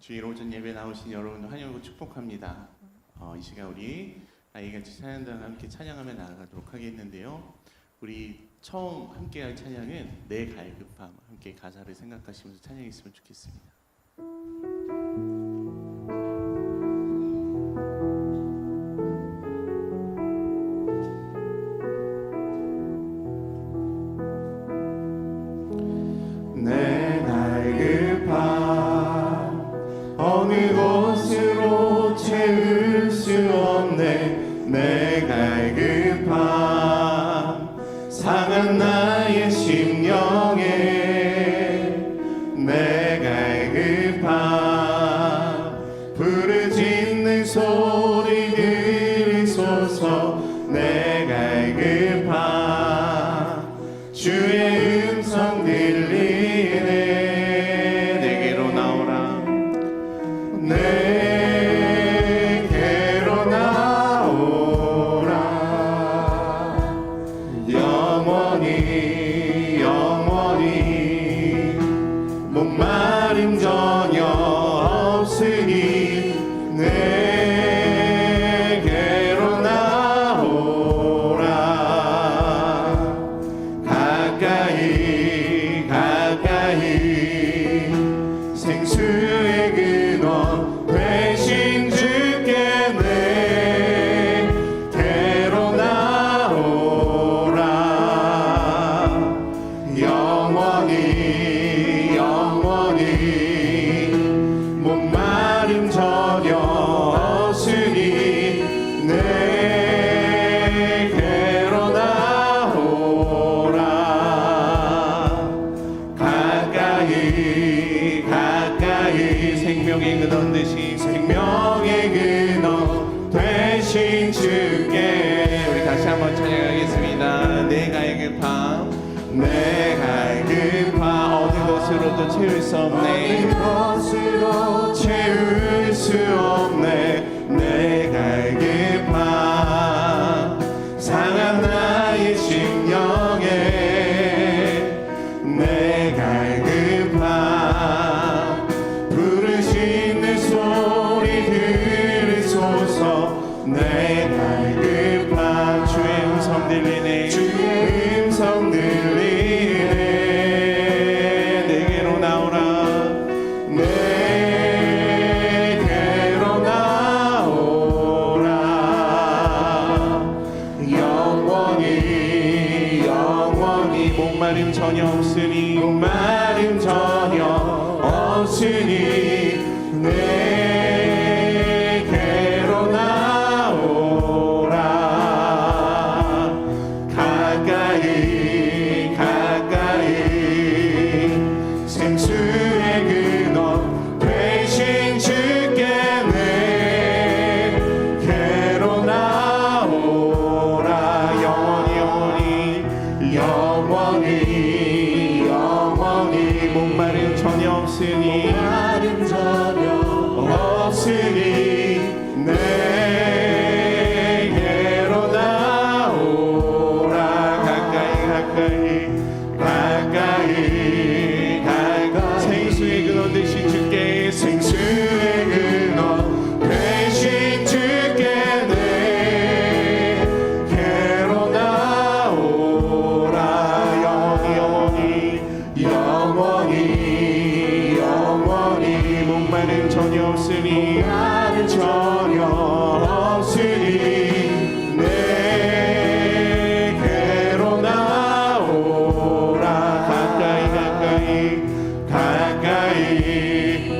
주일 오전 예배 나오신 여러분 환영하고 축복합니다. 이 시간 우리 아이같이 찬양단과 함께 찬양하며 나아가도록 하겠는데요. 우리 처음 함께할 찬양은 내 갈급함, 함께 가사를 생각하시면서 찬양했으면 좋겠습니다. 내 갈급함 어느 곳으로 채울 수 없네. 내 갈급함 상한 나의 심령에 내 갈급함 부르짖는 소리 들으소서. 내 갈급함 주의 음성 들리네. 내게로 나오라. 내게로 나오라. 영원히 영원히 목마름 전혀 없으니 내게로 나오라. 가까이 가까이 생수의 근원 되신 주께 내게로 나오라. 영원히 영원히 목마름 전혀 없으니 내게로 나오라. 가까이 가까이 생명의 근원 되신 주께. 우리 다시 한번 찬양하겠습니다. 내 갈급함 내 갈급함 어느 것으로도 채울 수 없네. 어느 것으로 채울 수 없네. 내 갈급함 상한 나의 심령에 내 갈급함 부르짖는 소리 들으소서. 내 갈급함 주의 음성 들리네. 주의 음성 들리네. 내게로 나오라. 내게로 나오라. 영원히 영원히 목마름 전혀 없으니 목마름 전혀 없으니 내게로 나오라. 가까이 가까이 생수의 근원 되신 주께 내게로 나오라. 영원히 영원히 영원히 목마름 전혀 없으니 목마름 전혀 없으니 내게로 나오라. 가까이 가까이 가까이 가까이 생수의 근원 되신 주께 생수의 근원 되신 주께 내게로 나오라. 영원히 영원히 영원히 목마름 전혀 없으니 목마름 전혀 없으니 내게로 나오라. 가까이 가까이 가까이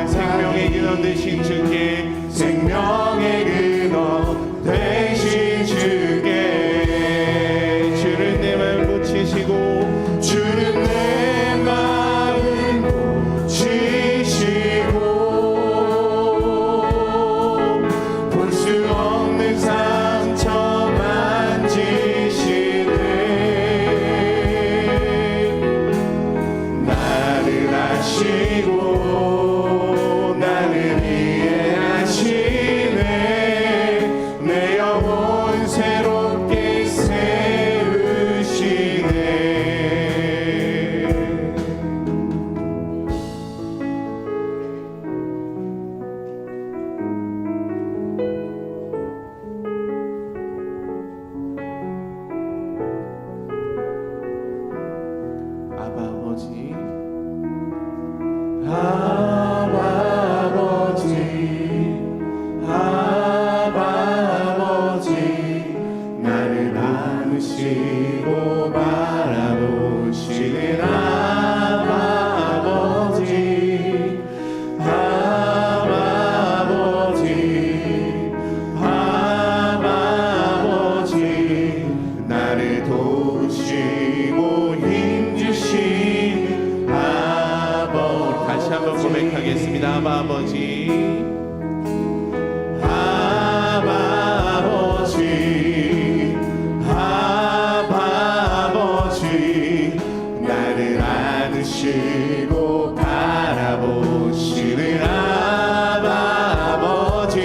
생명의 근원 되신 주께 생명의 근원 되신 주께 주를 내 마음 고치시고 주를 내 마음 고치시고 볼 수 없는 아바 아버지 아바 아버지 아바 아버지 나를 안으시고 바라보시는 아바 아버지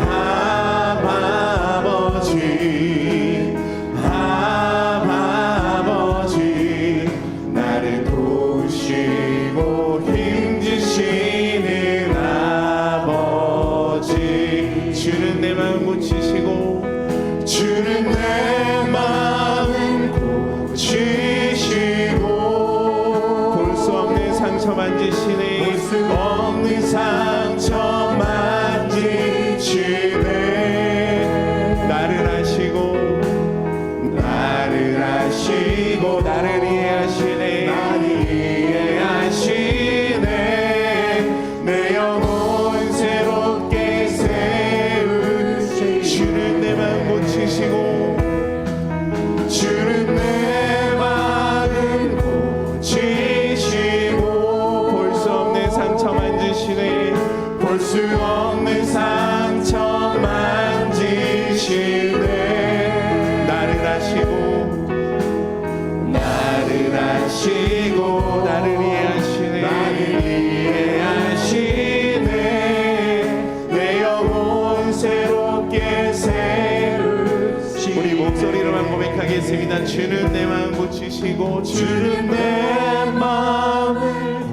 아바 아버지 아바 아버지 나를 도우시고 힘주시는 아버지 주는 내 마음 고치시고 주는 내 마음 고치시고 볼 수 없는 상처 만지시네 볼 수 없는 상처 만지시네 나를 아시고 나를 아시고 나를 이해하시네 나를 이해하시네 내 영혼 새롭게 세우시네 주는 내 마음 고치시고 주는 내 마음 고치시고 볼 수 없는 상처 만지시네 볼 수 없는 상처 만지시네 나를 아시고 나를 아시고 나를 이해하시네 나를 이해하시네 내 영혼 새롭게 세우시네 우리 목소리로만 고백하겠습니다 주는 내 마음 고치시고 주는 내 마음을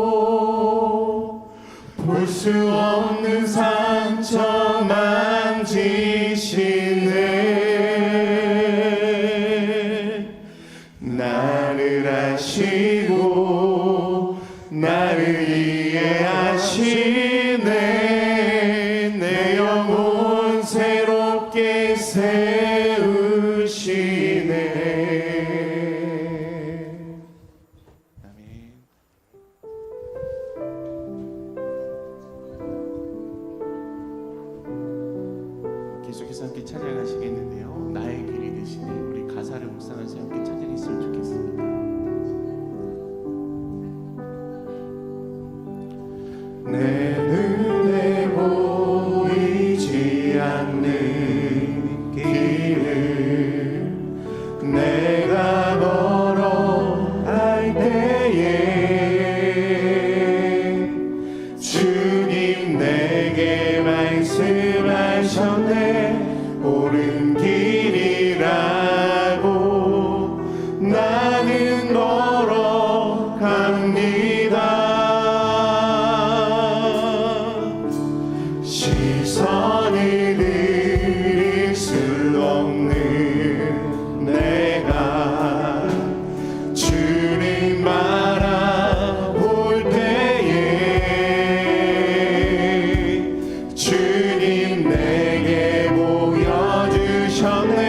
고치시고 볼 수 없는 상처 만지시네 나를 아시고 나를 이해하시네 내 영혼 새롭게 세우시네 아멘. 계속해서 함께 찬양하시겠는데요. 나의 길이 되시네. 우리 가사를 묵상하면서 함께 찬양했으면 좋겠습니다. 내 눈에 보이지 않는 길을 내가 걸어갈 때에 주님 내게 말씀하셨네 옳은 길이라고 나는 걸어갑니다 시선을 들일 수 없는 내가 주님 바라볼 때에 주님 내게 보여주셨네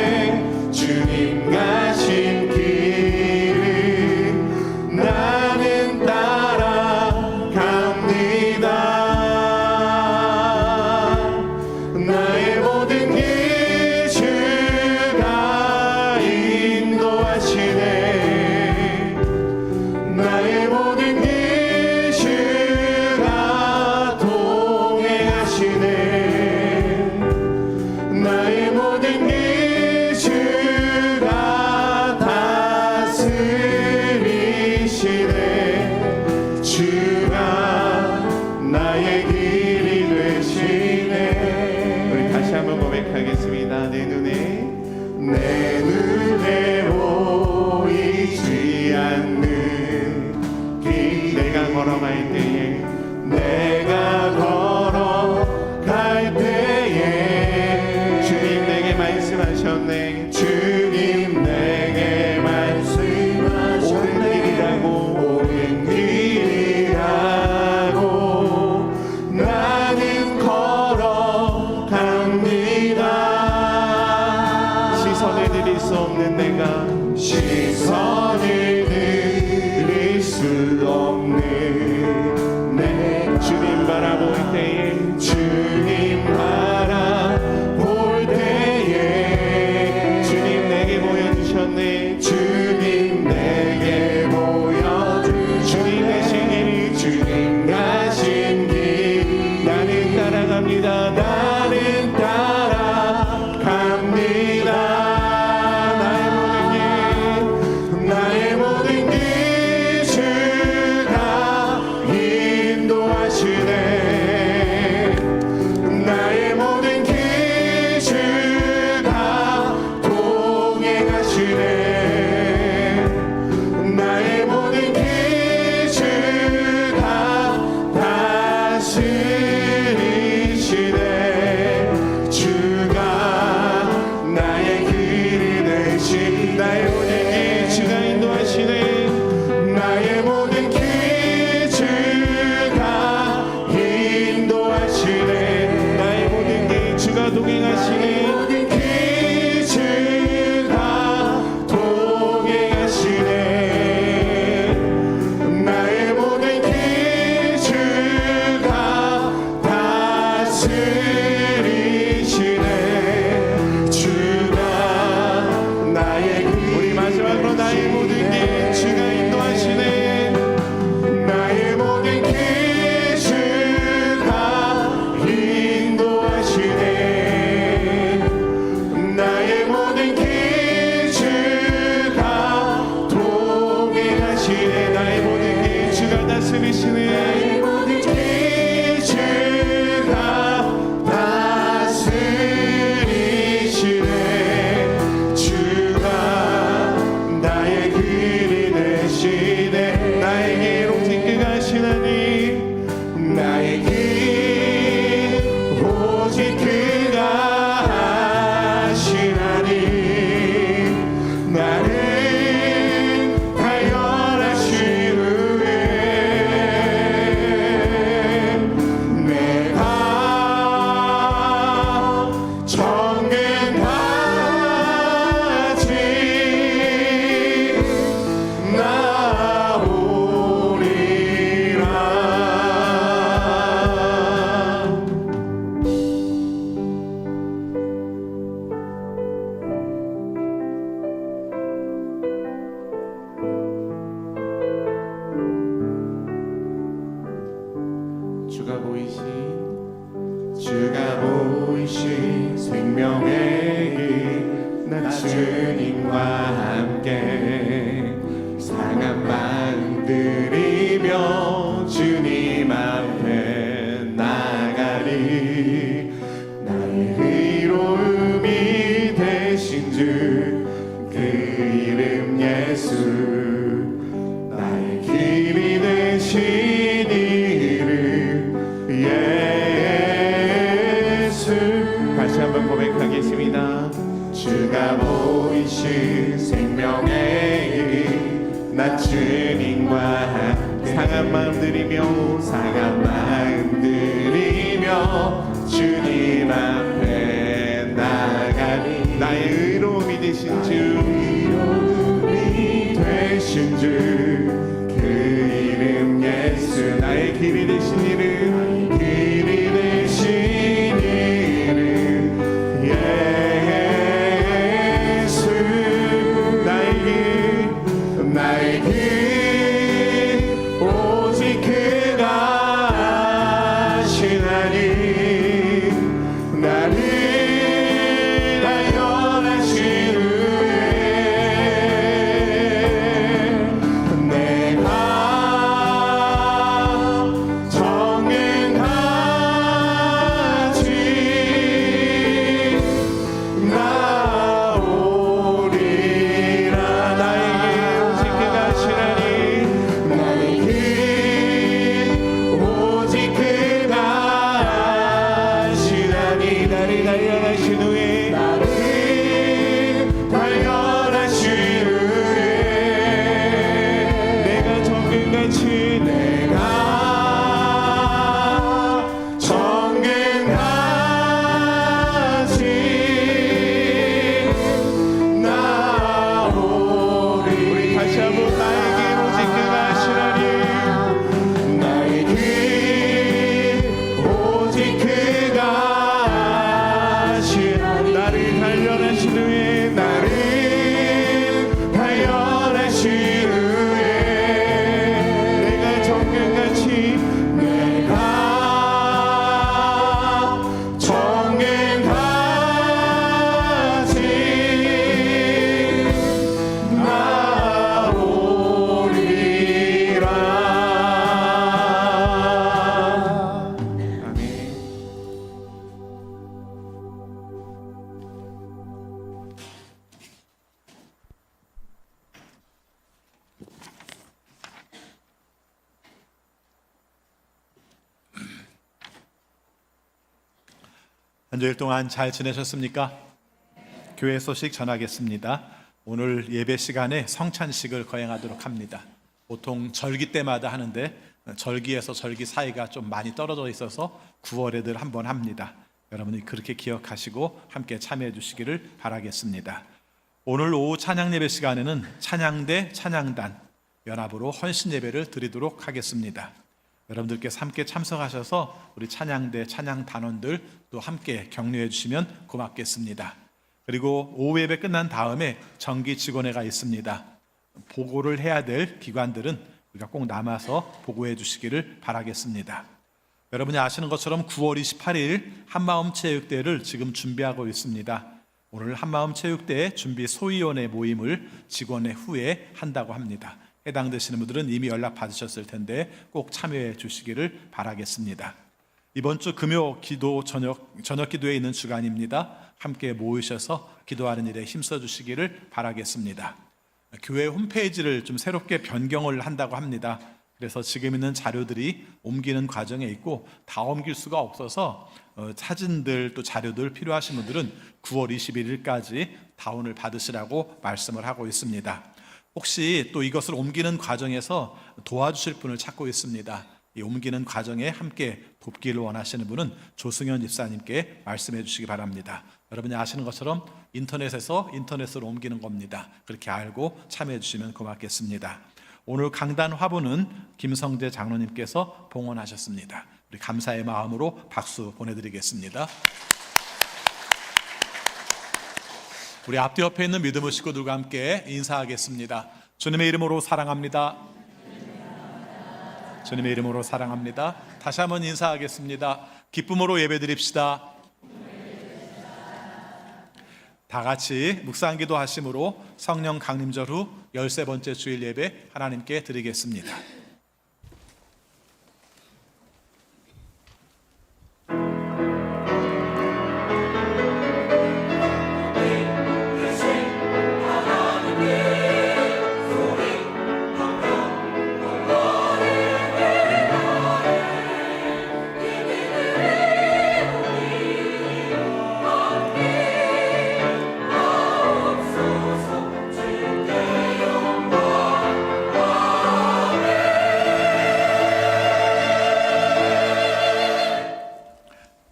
주님 가신 길을 나는 따라갑니다 나의 모든 길 주가 인도하시네 나의 모든 길 주가 동행하시네 나의 모든 길 주가 다스리시네 주가 나의 길이 되시네 우리 다시 한번 고백하겠습니다 내 눈에 보이지 않는 길 내가 걸어갈 때에 내가 걸어갈 때에 주님 내게 말씀하셨네 주님 내게 말씀하셨네 옳은 길이라고 나는 걸어갑니다 시선을 들일 수 없는 내가 시선을 들일 수 없는 내 주님 다스리시네 주가 다스리시네 주가 나의 길이 되시네 나의 길 오직 그가 하시나니 나의 길 오직 그가 하시나니 나를 발견하시는 내가 정근하지 나오리라. 주가 보이신 생명의 길 나 주님과 함께 상한 마음 들이며 주님 앞에 나가리 나의 의로움이 되신 주 그 이름 예수 나의 길이 되신 이름 예수 다시 한번 고백하겠습니다. 주가 보이신 생명의 길 나 주님과 함께 상한 마음 들이며 주님 앞에 나가리 나의 의로움이 되신 주 그 이름 예수 나의 길이 되신 이름 길이 되신 이름 예수 나의 길 오직 그가 하시나니 나를 발견하신 후에 내가 정응하지 나오리라. 나의 길 오직 그가 하시나니 나의 길 오직 그가 하시나니 나를 발견하신 후에 내가 정금같이 나오리. 우리 다시 한번 나의 길 오직 그가 하시나니 나의 길 오직 그가 하시나니 나를 발견하신 후에 내가 정금같이 나오리라. 아멘. 한 주일 동안 잘 지내셨습니까? 교회 소식 전하겠습니다. 오늘 예배 시간에 성찬식을 거행하도록 합니다. 보통 절기 때마다 하는데 절기에서 절기 사이가 좀 많이 떨어져 있어서 9월에 한번 합니다. 여러분이 그렇게 기억하시고 함께 참여해 주시기를 바라겠습니다. 오늘 오후 찬양 예배 시간에는 찬양대 찬양단 연합으로 헌신 예배를 드리도록 하겠습니다. 여러분들께서 함께 참석하셔서 우리 찬양대 찬양단원들 또 함께 격려해 주시면 고맙겠습니다. 그리고 오후 예배 끝난 다음에 정기 직원회가 있습니다. 보고를 해야 될 기관들은 우리가 꼭 남아서 보고해 주시기를 바라겠습니다. 여러분이 아시는 것처럼 9월 28일 한마음체육대회를 지금 준비하고 있습니다. 오늘 한마음체육대회 준비 소위원회 모임을 직원회 후에 한다고 합니다. 해당되시는 분들은 이미 연락 받으셨을 텐데 꼭 참여해 주시기를 바라겠습니다. 이번 주 금요 기도 저녁 기도에 있는 주간입니다. 함께 모이셔서 기도하는 일에 힘써 주시기를 바라겠습니다. 교회 홈페이지를 좀 새롭게 변경을 한다고 합니다. 그래서 지금 있는 자료들이 옮기는 과정에 있고 다 옮길 수가 없어서 사진들 또 자료들 필요하신 분들은 9월 21일까지 다운을 받으시라고 말씀을 하고 있습니다. 혹시 또 이것을 옮기는 과정에서 도와주실 분을 찾고 있습니다. 이 옮기는 과정에 함께 돕기를 원하시는 분은 조승현 집사님께 말씀해 주시기 바랍니다. 여러분이 아시는 것처럼 인터넷으로 옮기는 겁니다. 그렇게 알고 참여해 주시면 고맙겠습니다. 오늘 강단 화보는 김성재 장로님께서 봉헌하셨습니다. 우리 감사의 마음으로 박수 보내드리겠습니다. 우리 앞뒤 옆에 있는 믿음의 식구들과 함께 인사하겠습니다. 주님의 이름으로 사랑합니다. 주님의 이름으로 사랑합니다. 다시 한번 인사하겠습니다. 기쁨으로 예배드립시다. 다 같이 묵상기도 하심으로 성령 강림절 후 13번째 주일 예배 하나님께 드리겠습니다.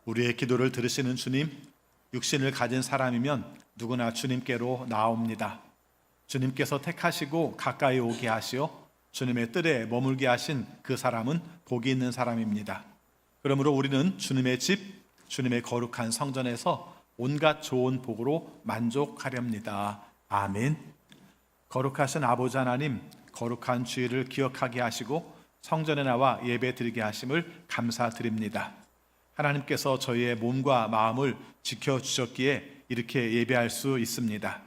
우리의 기도를 들으시는 주님, 육신을 가진 사람이면 누구나 주님께로 나옵니다. 주님께서 택하시고 가까이 오게 하시어 주님의 뜰에 머물게 하신 그 사람은 복이 있는 사람입니다. 그러므로 우리는 주님의 집, 주님의 거룩한 성전에서 온갖 좋은 복으로 만족하렵니다. 아멘. 거룩하신 아버지 하나님, 거룩한 주일을 기억하게 하시고 성전에 나와 예배 드리게 하심을 감사드립니다. 하나님께서 저희의 몸과 마음을 지켜주셨기에 이렇게 예배할 수 있습니다.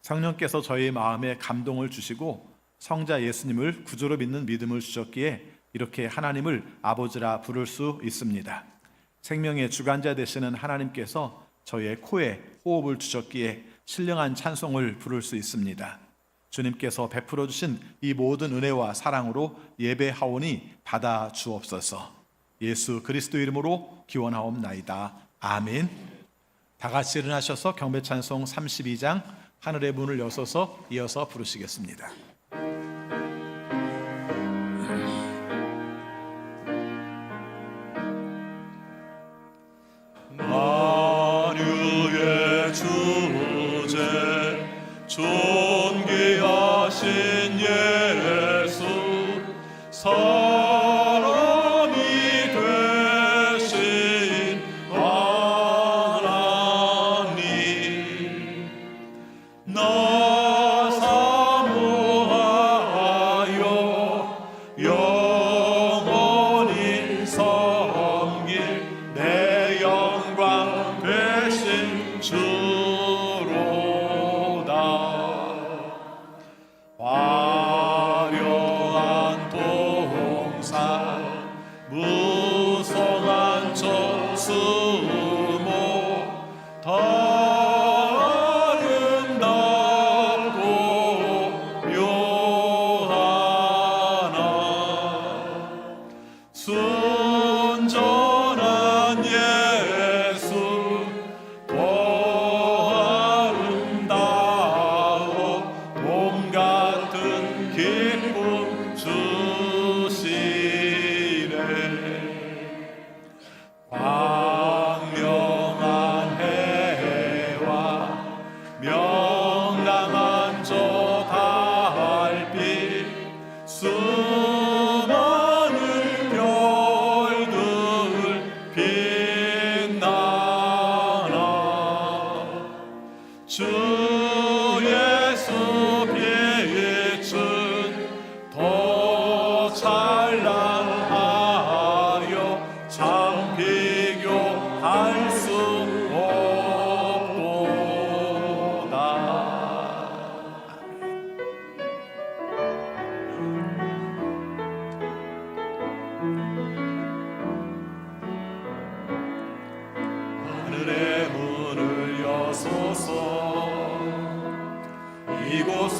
성령께서 저희의 마음에 감동을 주시고 성자 예수님을 구주로 믿는 믿음을 주셨기에 이렇게 하나님을 아버지라 부를 수 있습니다. 생명의 주관자 되시는 하나님께서 저희의 코에 호흡을 주셨기에 신령한 찬송을 부를 수 있습니다. 주님께서 베풀어 주신 이 모든 은혜와 사랑으로 예배하오니 받아 주옵소서. 예수 그리스도 이름으로 기원하옵나이다. 아멘. 다 같이 일어나셔서 경배 찬송 32장 하늘의 문을 여서서 이어서 부르시겠습니다. 만유의 주제 존귀하신 예수 사람이 되신 하나님 나 사모하여 영원히 섬길 내 영광 되신 주로다. 화려한 동산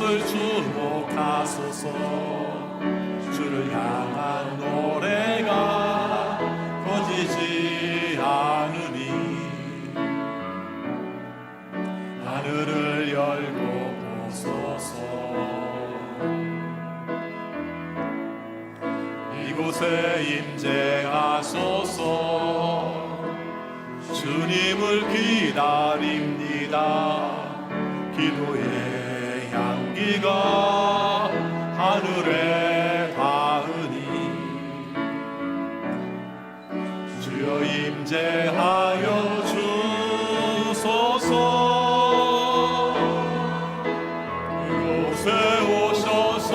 이곳을 주목하소서. 주를 향한 노래가 꺼지지 않으니 하늘을 열고 보소서. 이곳에 임재하소서. 주님을 기다립니다. 기도의 향기가 하늘에 닿으니 주여 임재하여 주소서. 이곳에 오셔서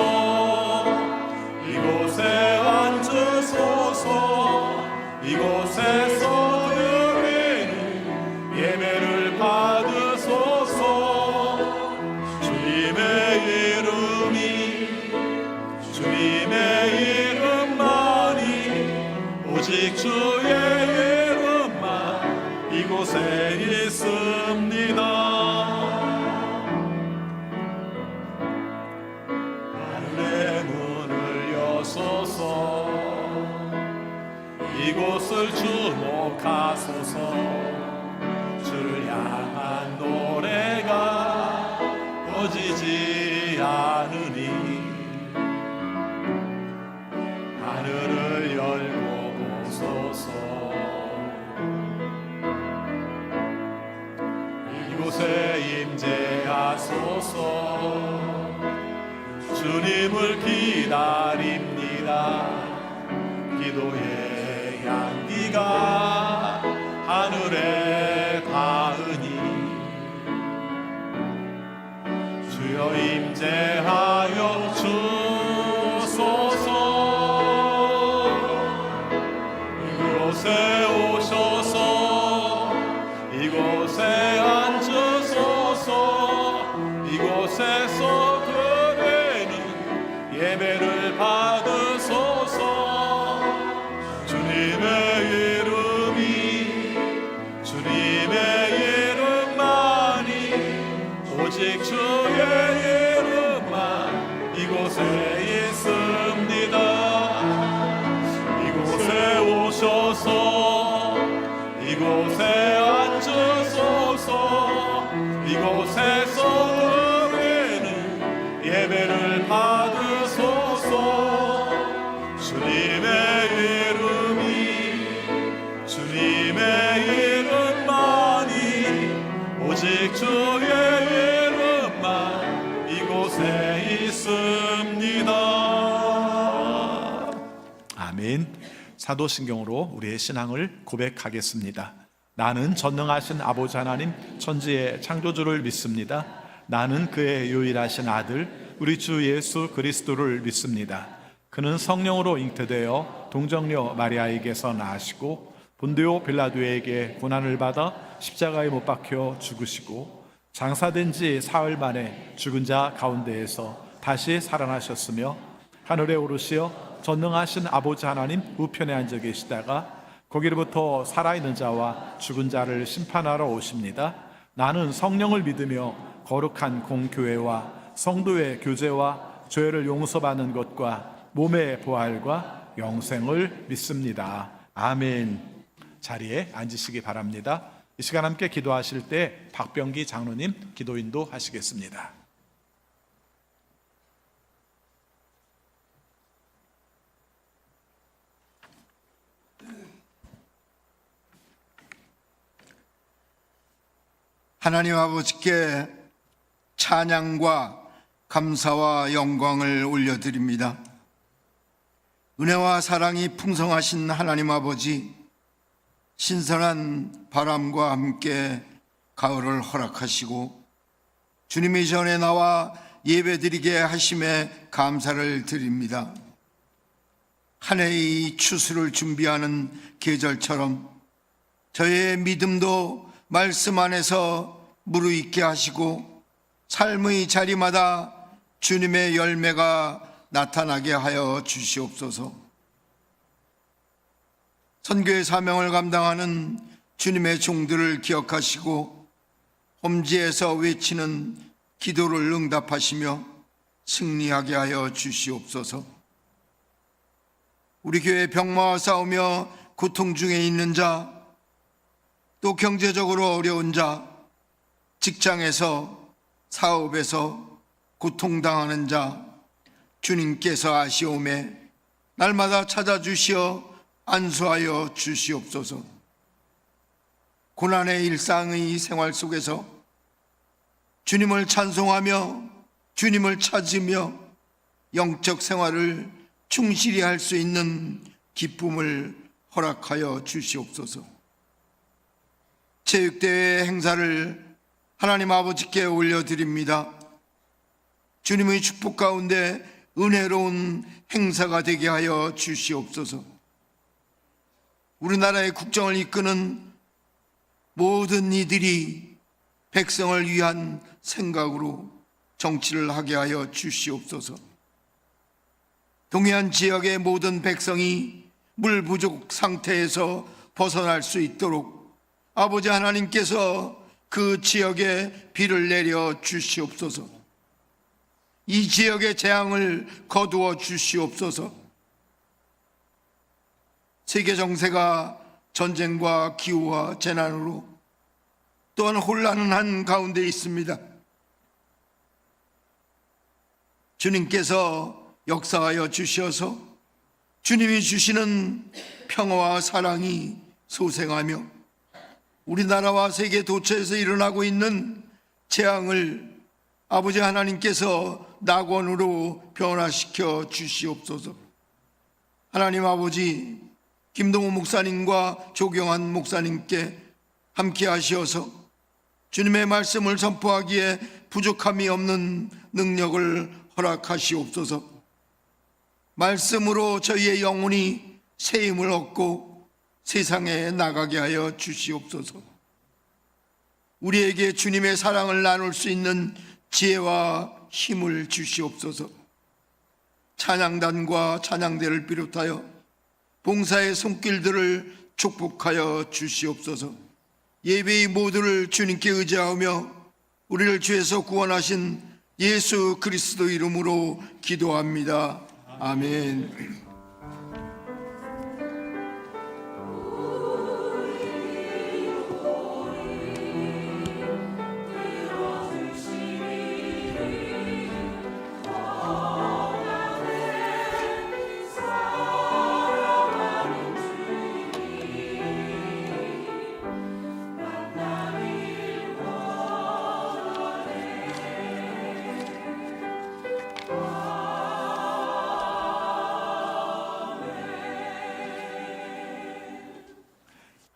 이곳에 앉으소서. 이곳에서 드리는 예배를 받으소서. 주님의 이름만이 오직 주의 이름만 이곳에 있습니다. 하늘의 문을 여소서. 이곳을 주목하소서. 주를 향한 노래가 꺼지지 않으니 하늘을 열고 보소서. 이곳에 임재하소서. 주님을 기다립니다. 기도의 향기가 하늘에 닿으니 주여 임재하여 주소서. 이곳에 오셔서 이곳에 앉으소서. 이곳에서 드리는 예배를 받으소서. 주님의 이름만이 오직 주의 이름만 이곳에 있습니다. 이곳에 오셔서 이곳에 앉으소서. 이곳에서 드리는 예배를 받으소서. 주님의 이름만이 오직 주의 이름만 이곳에 있습니다. 아멘. 사도신경으로 우리의 신앙을 고백하겠습니다. 나는 전능하신 아버지 하나님 천지의 창조주를 믿습니다. 나는 그의 유일하신 아들 우리 주 예수 그리스도를 믿습니다. 그는 성령으로 잉태되어 동정녀 마리아에게서 나시고 본디오 빌라도에게 고난을 받아 십자가에 못 박혀 죽으시고 장사된 지 사흘 만에 죽은 자 가운데에서 다시 살아나셨으며 하늘에 오르시어 전능하신 아버지 하나님 우편에 앉아 계시다가 거기로부터 살아있는 자와 죽은 자를 심판하러 오십니다. 나는 성령을 믿으며 거룩한 공교회와 성도의 교제와 죄를 용서받는 것과 몸의 부활과 영생을 믿습니다. 아멘. 자리에 앉으시기 바랍니다. 이 시간 함께 기도하실 때 박병기 장로님 기도 인도하시겠습니다. 하나님 아버지께 찬양과 감사와 영광을 올려드립니다. 은혜와 사랑이 풍성하신 하나님 아버지, 신선한 바람과 함께 가을을 허락하시고 주님이 전에 나와 예배드리게 하심에 감사를 드립니다. 한 해의 추수를 준비하는 계절처럼 저의 믿음도 말씀 안에서 무르익게 하시고 삶의 자리마다 주님의 열매가 나타나게 하여 주시옵소서. 선교의 사명을 감당하는 주님의 종들을 기억하시고 험지에서 외치는 기도를 응답하시며 승리하게 하여 주시옵소서. 우리 교회 병마와 싸우며 고통 중에 있는 자, 또 경제적으로 어려운 자, 직장에서 사업에서 고통당하는 자, 주님께서 아시오매 날마다 찾아주시어 안수하여 주시옵소서. 고난의 일상의 생활 속에서 주님을 찬송하며 주님을 찾으며 영적 생활을 충실히 할 수 있는 기쁨을 허락하여 주시옵소서. 체육대회 행사를 하나님 아버지께 올려드립니다. 주님의 축복 가운데 은혜로운 행사가 되게 하여 주시옵소서. 우리나라의 국정을 이끄는 모든 이들이 백성을 위한 생각으로 정치를 하게 하여 주시옵소서. 동해안 지역의 모든 백성이 물 부족 상태에서 벗어날 수 있도록 아버지 하나님께서 그 지역에 비를 내려 주시옵소서. 이 지역의 재앙을 거두어 주시옵소서. 세계 정세가 전쟁과 기후와 재난으로 또한 혼란한 가운데 있습니다. 주님께서 역사하여 주셔서 주님이 주시는 평화와 사랑이 소생하며 우리나라와 세계 도처에서 일어나고 있는 재앙을 아버지 하나님께서 낙원으로 변화시켜 주시옵소서. 하나님 아버지, 김동호 목사님과 조경환 목사님께 함께 하시어서 주님의 말씀을 선포하기에 부족함이 없는 능력을 허락하시옵소서. 말씀으로 저희의 영혼이 새 힘을 얻고 세상에 나가게 하여 주시옵소서. 우리에게 주님의 사랑을 나눌 수 있는 지혜와 힘을 주시옵소서. 찬양단과 찬양대를 비롯하여 봉사의 손길들을 축복하여 주시옵소서. 예배의 모두를 주님께 의지하며 우리를 죄에서 구원하신 예수 그리스도 이름으로 기도합니다. 아멘.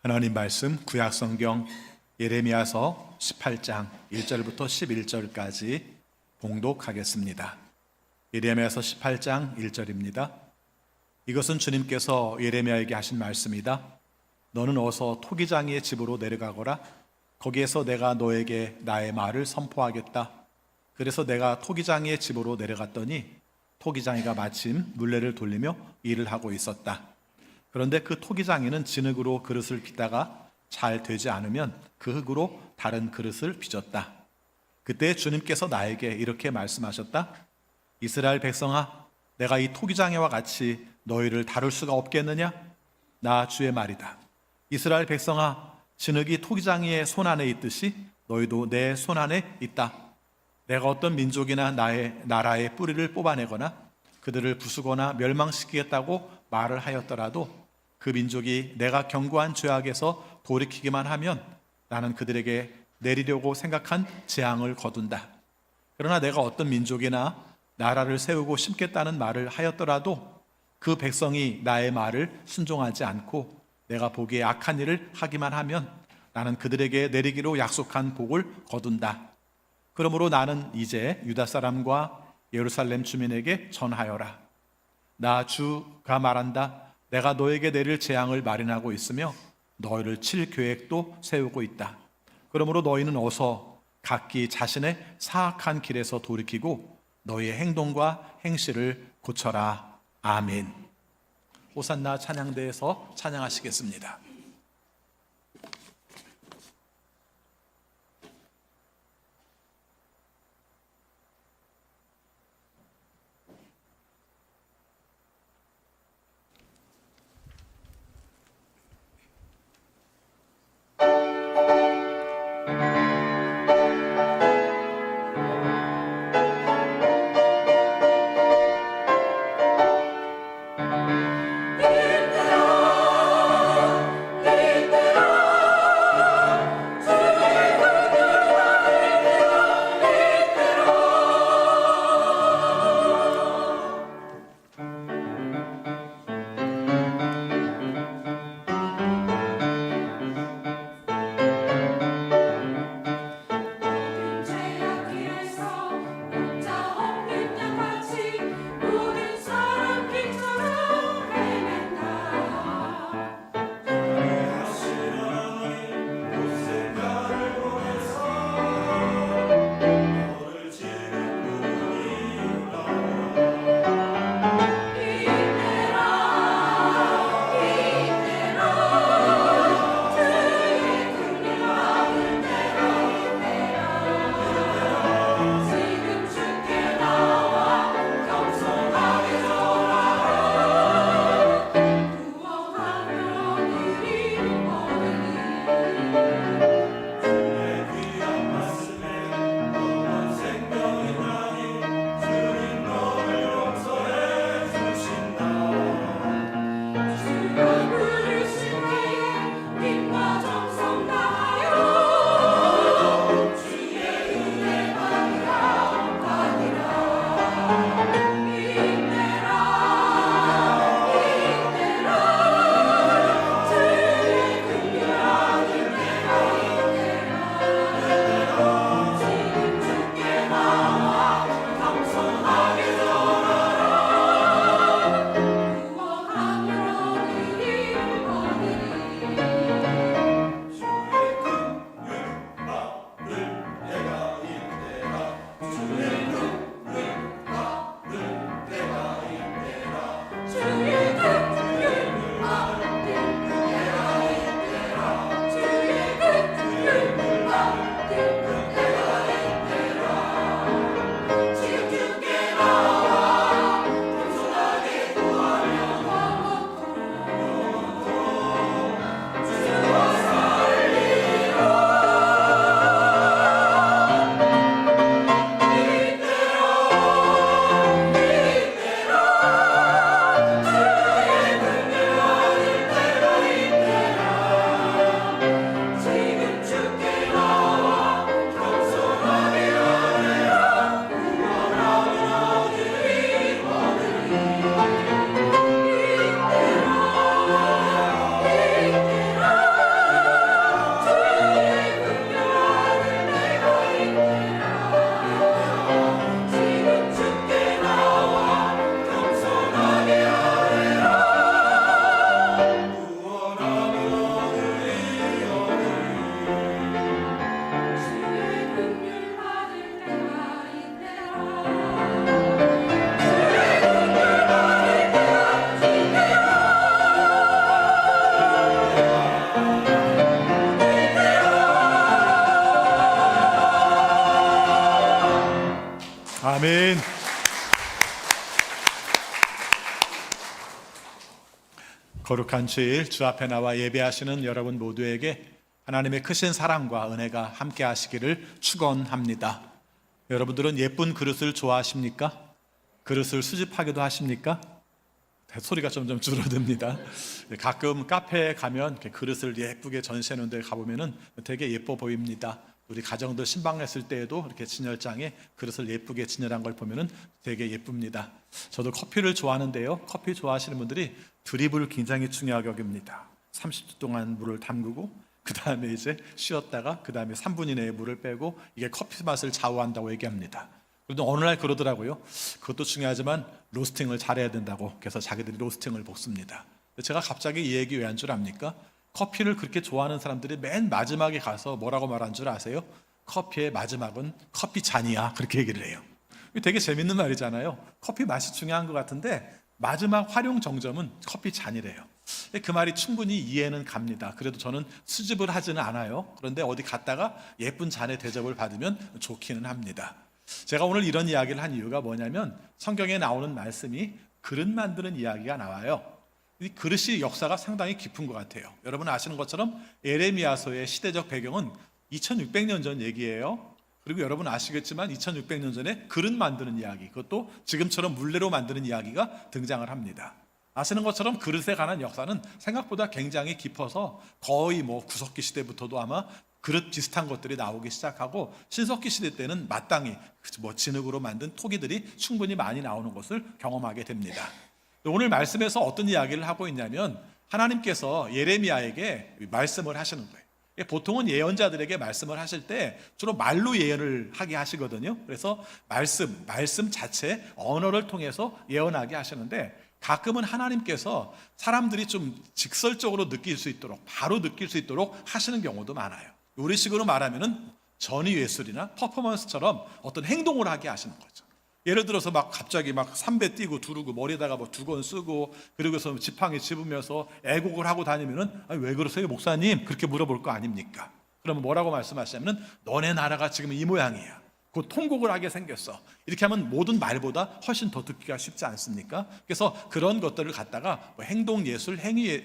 하나님 말씀 구약 성경 예레미야서 18장 1절부터 11절까지 봉독하겠습니다. 예레미야서 18장 1절입니다. 이것은 주님께서 예레미야에게 하신 말씀이다. 너는 어서 토기장이의 집으로 내려가거라. 거기에서 내가 너에게 나의 말을 선포하겠다. 그래서 내가 토기장이의 집으로 내려갔더니 토기장이가 마침 물레를 돌리며 일을 하고 있었다. 그런데 그 토기장이는 진흙으로 그릇을 빚다가 잘 되지 않으면 그 흙으로 다른 그릇을 빚었다. 그때 주님께서 나에게 이렇게 말씀하셨다. 이스라엘 백성아, 내가 이 토기장이와 같이 너희를 다룰 수가 없겠느냐? 나 주의 말이다. 이스라엘 백성아, 진흙이 토기장이의 손 안에 있듯이 너희도 내 손 안에 있다. 내가 어떤 민족이나 나라의 뿌리를 뽑아내거나 그들을 부수거나 멸망시키겠다고 말을 하였더라도 그 민족이 내가 경고한 죄악에서 돌이키기만 하면 나는 그들에게 내리려고 생각한 재앙을 거둔다. 그러나 내가 어떤 민족이나 나라를 세우고 심겠다는 말을 하였더라도 그 백성이 나의 말을 순종하지 않고 내가 보기에 악한 일을 하기만 하면 나는 그들에게 내리기로 약속한 복을 거둔다. 그러므로 나는 이제 유다 사람과 예루살렘 주민에게 전하여라. 나 주가 말한다. 내가 너에게 내릴 재앙을 마련하고 있으며 너희를 칠 계획도 세우고 있다. 그러므로 너희는 어서 각기 자신의 사악한 길에서 돌이키고 너희의 행동과 행실을 고쳐라. 아멘. 호산나 찬양대에서 찬양하시겠습니다. 아멘. 거룩한 주일 주 앞에 나와 예배하시는 여러분 모두에게 하나님의 크신 사랑과 은혜가 함께 하시기를 축원합니다. 여러분들은 예쁜 그릇을 좋아하십니까? 그릇을 수집하기도 하십니까? 소리가 점점 줄어듭니다. 가끔 카페에 가면 이렇게 그릇을 예쁘게 전시해 놓은 데 가보면은 되게 예뻐 보입니다. 우리 가정들 신방했을 때에도 이렇게 진열장에 그릇을 예쁘게 진열한 걸 보면은 되게 예쁩니다. 저도 커피를 좋아하는데요. 커피 좋아하시는 분들이 드립을 굉장히 중요하게 여깁니다. 30초 동안 물을 담그고 그 다음에 이제 쉬었다가 그 다음에 3분 이내에 물을 빼고 이게 커피 맛을 좌우한다고 얘기합니다. 그런데 어느 날 그러더라고요. 그것도 중요하지만 로스팅을 잘해야 된다고. 그래서 자기들이 로스팅을 볶습니다. 제가 갑자기 이 얘기 왜 한 줄 압니까? 커피를 그렇게 좋아하는 사람들이 맨 마지막에 가서 뭐라고 말한 줄 아세요? 커피의 마지막은 커피 잔이야. 그렇게 얘기를 해요. 이게 되게 재밌는 말이잖아요. 커피 맛이 중요한 것 같은데 마지막 활용 정점은 커피 잔이래요. 그 말이 충분히 이해는 갑니다. 그래도 저는 수집을 하지는 않아요. 그런데 어디 갔다가 예쁜 잔의 대접을 받으면 좋기는 합니다. 제가 오늘 이런 이야기를 한 이유가 뭐냐면 성경에 나오는 말씀이 그릇 만드는 이야기가 나와요. 이 그릇이 역사가 상당히 깊은 것 같아요. 여러분 아시는 것처럼 예레미야서의 시대적 배경은 2600년 전 얘기예요. 그리고 여러분 아시겠지만 2600년 전에 그릇 만드는 이야기, 그것도 지금처럼 물레로 만드는 이야기가 등장을 합니다. 아시는 것처럼 그릇에 관한 역사는 생각보다 굉장히 깊어서 거의 구석기 시대부터도 아마 그릇 비슷한 것들이 나오기 시작하고 신석기 시대 때는 마땅히 진흙으로 만든 토기들이 충분히 많이 나오는 것을 경험하게 됩니다. 오늘 말씀에서 어떤 이야기를 하고 있냐면 하나님께서 예레미야에게 말씀을 하시는 거예요. 보통은 예언자들에게 말씀을 하실 때 주로 말로 예언을 하게 하시거든요. 그래서 말씀 자체 언어를 통해서 예언하게 하시는데 가끔은 하나님께서 사람들이 좀 직설적으로 느낄 수 있도록 바로 느낄 수 있도록 하시는 경우도 많아요. 우리식으로 말하면은 전위예술이나 퍼포먼스처럼 어떤 행동을 하게 하시는 거죠. 예를 들어서 갑자기 삼배 뛰고 두르고 머리에다가 두건 쓰고 그리고서 지팡이 집으면서 애곡을 하고 다니면은 왜 그러세요 목사님? 그렇게 물어볼 거 아닙니까? 그러면 뭐라고 말씀하시냐면은 너네 나라가 지금 이 모양이야. 곧 통곡을 하게 생겼어. 이렇게 하면 모든 말보다 훨씬 더 듣기가 쉽지 않습니까? 그래서 그런 것들을 갖다가 행동 예술, 행위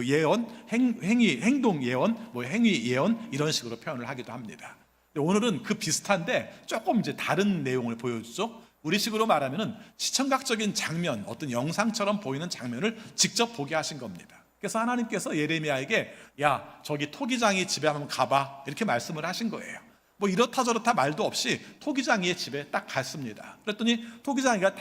예언, 행동 예언, 행위 예언 이런 식으로 표현을 하기도 합니다. 오늘은 그 비슷한데 조금 이제 다른 내용을 보여주죠. 우리식으로 말하면은 시청각적인 장면, 어떤 영상처럼 보이는 장면을 직접 보게 하신 겁니다. 그래서 하나님께서 예레미야에게 야, 저기 토기장이 집에 한번 가봐 이렇게 말씀을 하신 거예요. 이렇다 저렇다 말도 없이 토기장이의 집에 딱 갔습니다. 그랬더니 토기장이가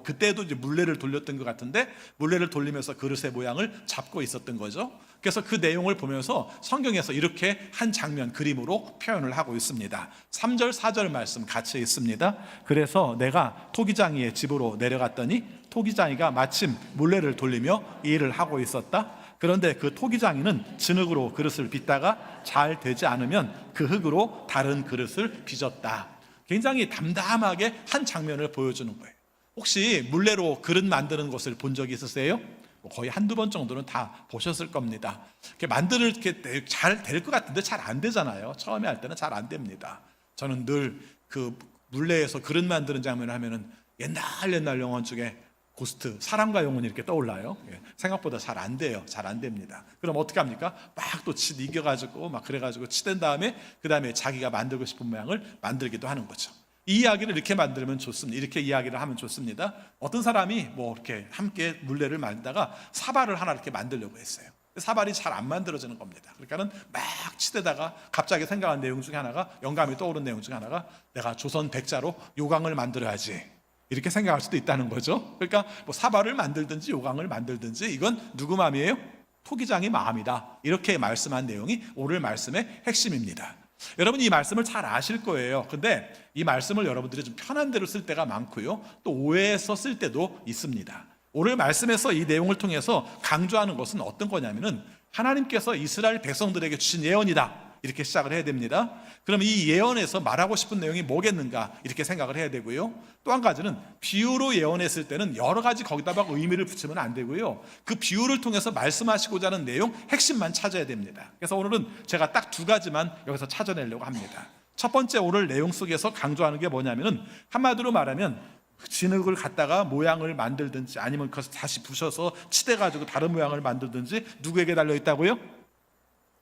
그때도 이제 물레를 돌렸던 것 같은데 물레를 돌리면서 그릇의 모양을 잡고 있었던 거죠. 그래서 그 내용을 보면서 성경에서 이렇게 한 장면 그림으로 표현을 하고 있습니다. 3절 4절 말씀 같이 있습니다. 그래서 내가 토기장이의 집으로 내려갔더니 토기장이가 마침 물레를 돌리며 일을 하고 있었다. 그런데 그 토기장이는 진흙으로 그릇을 빚다가 잘 되지 않으면 그 흙으로 다른 그릇을 빚었다. 굉장히 담담하게 한 장면을 보여주는 거예요. 혹시 물레로 그릇 만드는 것을 본 적이 있으세요? 거의 한두 번 정도는 다 보셨을 겁니다. 이렇게 잘 될 것 같은데 잘 안 되잖아요. 처음에 할 때는 잘 안 됩니다. 저는 늘 그 물레에서 그릇 만드는 장면을 하면은 옛날 영화 중에 고스트, 사람과 영혼이 이렇게 떠올라요. 생각보다 잘 안 돼요. 잘 안 됩니다. 그럼 어떻게 합니까? 또 이겨가지고 그래가지고 치댄 다음에 그 다음에 자기가 만들고 싶은 모양을 만들기도 하는 거죠. 이 이야기를 이렇게 만들면 좋습니다. 이렇게 이야기를 하면 좋습니다. 어떤 사람이 이렇게 함께 물레를 만들다가 사발을 하나 이렇게 만들려고 했어요. 사발이 잘 안 만들어지는 겁니다. 그러니까는 막 치대다가 갑자기 생각한 내용 중에 하나가, 영감이 떠오른 내용 중에 하나가 내가 조선 백자로 요강을 만들어야지. 이렇게 생각할 수도 있다는 거죠. 그러니까 사발을 만들든지 요강을 만들든지 이건 누구 마음이에요? 토기장의 마음이다. 이렇게 말씀한 내용이 오늘 말씀의 핵심입니다. 여러분 이 말씀을 잘 아실 거예요. 근데 이 말씀을 여러분들이 좀 편한 대로 쓸 때가 많고요. 또 오해해서 쓸 때도 있습니다. 오늘 말씀에서 이 내용을 통해서 강조하는 것은 어떤 거냐면은 하나님께서 이스라엘 백성들에게 주신 예언이다. 이렇게 시작을 해야 됩니다. 그럼 이 예언에서 말하고 싶은 내용이 뭐겠는가 이렇게 생각을 해야 되고요. 또 한 가지는 비유로 예언했을 때는 여러 가지 거기다 의미를 붙이면 안 되고요. 그 비유를 통해서 말씀하시고자 하는 내용 핵심만 찾아야 됩니다. 그래서 오늘은 제가 딱 두 가지만 여기서 찾아내려고 합니다. 첫 번째 오늘 내용 속에서 강조하는 게 뭐냐면은 한마디로 말하면 진흙을 갖다가 모양을 만들든지 아니면 그것을 다시 부셔서 치대가지고 다른 모양을 만들든지 누구에게 달려있다고요?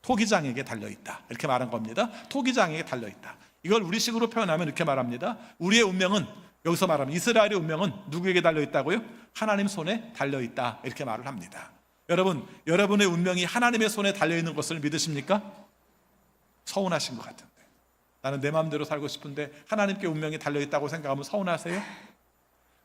토기장에게 달려있다. 이렇게 말한 겁니다. 토기장에게 달려있다. 이걸 우리식으로 표현하면 이렇게 말합니다. 우리의 운명은, 여기서 말하면 이스라엘의 운명은 누구에게 달려있다고요? 하나님 손에 달려있다. 이렇게 말을 합니다. 여러분, 여러분의 운명이 하나님의 손에 달려있는 것을 믿으십니까? 서운하신 것 같은데, 나는 내 마음대로 살고 싶은데 하나님께 운명이 달려있다고 생각하면 서운하세요?